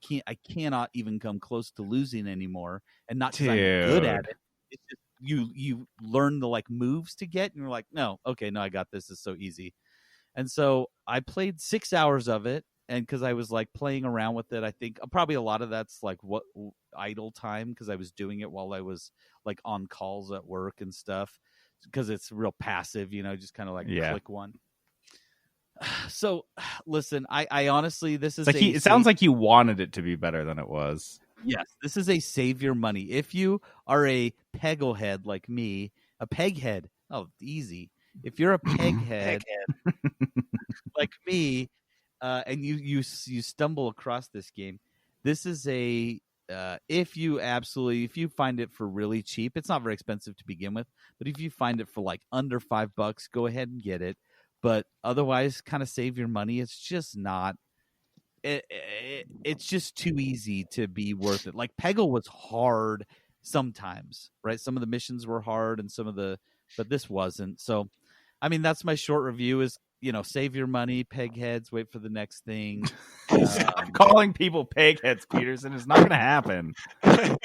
cannot even come close to losing anymore, and not because I'm good at it. It's just you learn the like moves to get, and you're like, no, I got this. It's so easy. And so I played 6 hours of it, and because I was like playing around with it, I think probably a lot of that's like what idle time, because I was doing it while I was like on calls at work and stuff, because it's real passive, just kind of like click one. So listen, I honestly, this is like it sounds like you wanted it to be better than it was. Yes, this is a save your money. If you are a Peggle head like me, a peg head Oh, easy. If you're a peghead like me, and you stumble across this game, this is a if you find it for really cheap, it's not very expensive to begin with, but if you find it for like under $5, go ahead and get it. But otherwise, kind of save your money. It's just not. It's just too easy to be worth it. Like Peggle was hard sometimes, right? Some of the missions were hard, and but this wasn't. So, I mean, that's my short review. Is save your money, pegheads. Wait for the next thing. Stop calling people pegheads, Peterson. It's not going to happen. Where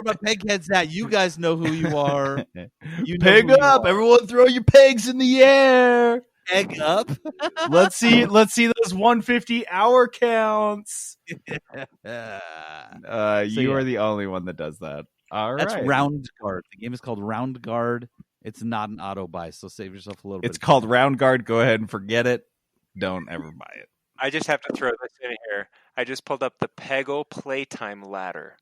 my pegheads at? You guys know who you are. You know Peg who you up, are. everyone! Throw your pegs in the air. Egg up. Let's see those 150 hour counts. You are the only one that does that. All That's right. Roundguard. The game is called Roundguard. It's not an auto buy, so save yourself a little bit. It's called Roundguard. Go ahead and forget it. Don't ever buy it. I just have to throw this in here. I just pulled up the Peggle Playtime ladder.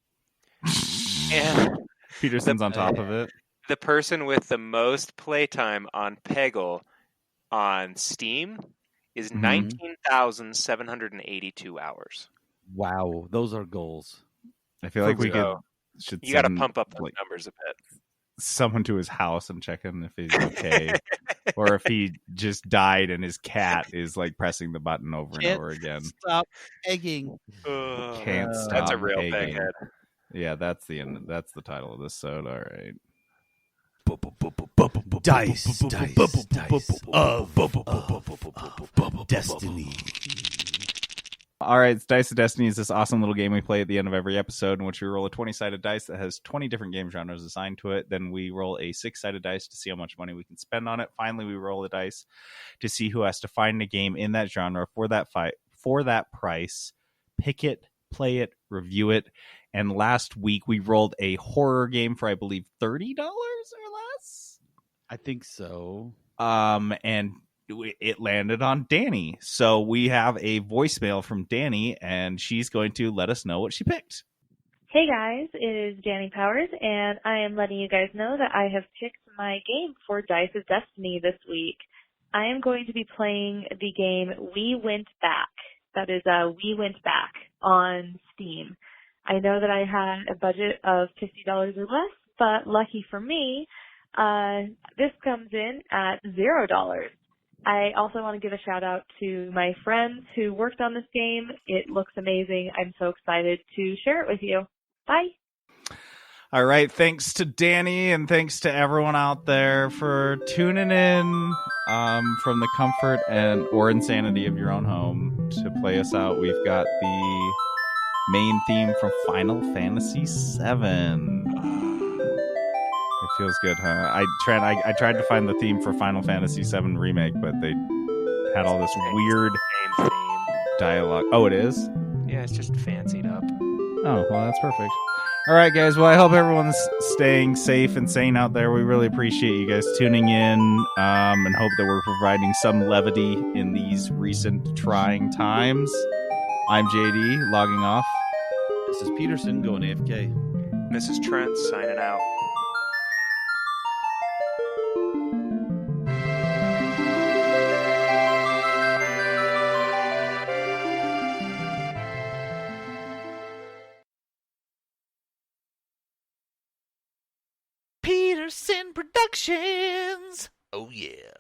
And Peterson's on top of it. The person with the most playtime on Peggle on Steam is 19,782 hours. Wow, those are goals. I feel like you got to pump up those numbers a bit. Someone to his house and check in if he's okay, or if he just died and his cat is like pressing the button over and over again. Stop egging. Can't stop. That's a real egging. peghead. Yeah, that's the end. That's the title of this sode. All right. Dice of Destiny. All right, it's Dice of Destiny is this awesome little game we play at the end of every episode in which we roll a 20-sided dice that has 20 different game genres assigned to it. Then we roll a 6-sided dice to see how much money we can spend on it. Finally, we roll the dice to see who has to find a game in that genre for that price, pick it, play it, review it. And last week we rolled a horror game for, I believe, $30 or less. I think so. And it landed on Dani. So we have a voicemail from Dani, and she's going to let us know what she picked. Hey guys, it is Dani Powers, and I am letting you guys know that I have picked my game for Dice of Destiny this week. I am going to be playing the game We Went Back. That is We Went Back on Steam. I know that I had a budget of $50 or less, but lucky for me, this comes in at $0. I also want to give a shout out to my friends who worked on this game. It looks amazing. I'm so excited to share it with you. Bye. All right. Thanks to Dani and thanks to everyone out there for tuning in from the comfort or insanity of your own home to play us out. We've got the main theme from Final Fantasy VII. It feels good, huh? Trent, I tried to find the theme for Final Fantasy VII Remake, but they had all this weird Same theme. dialogue. Oh, it is? Yeah, it's just fancied up. Oh, well, that's perfect. All right, guys. Well, I hope everyone's staying safe and sane out there. We really appreciate you guys tuning in and hope that we're providing some levity in these recent trying times. I'm JD, logging off. This is Peterson going AFK. This is Trent signing out. Peterson Productions. Oh yeah.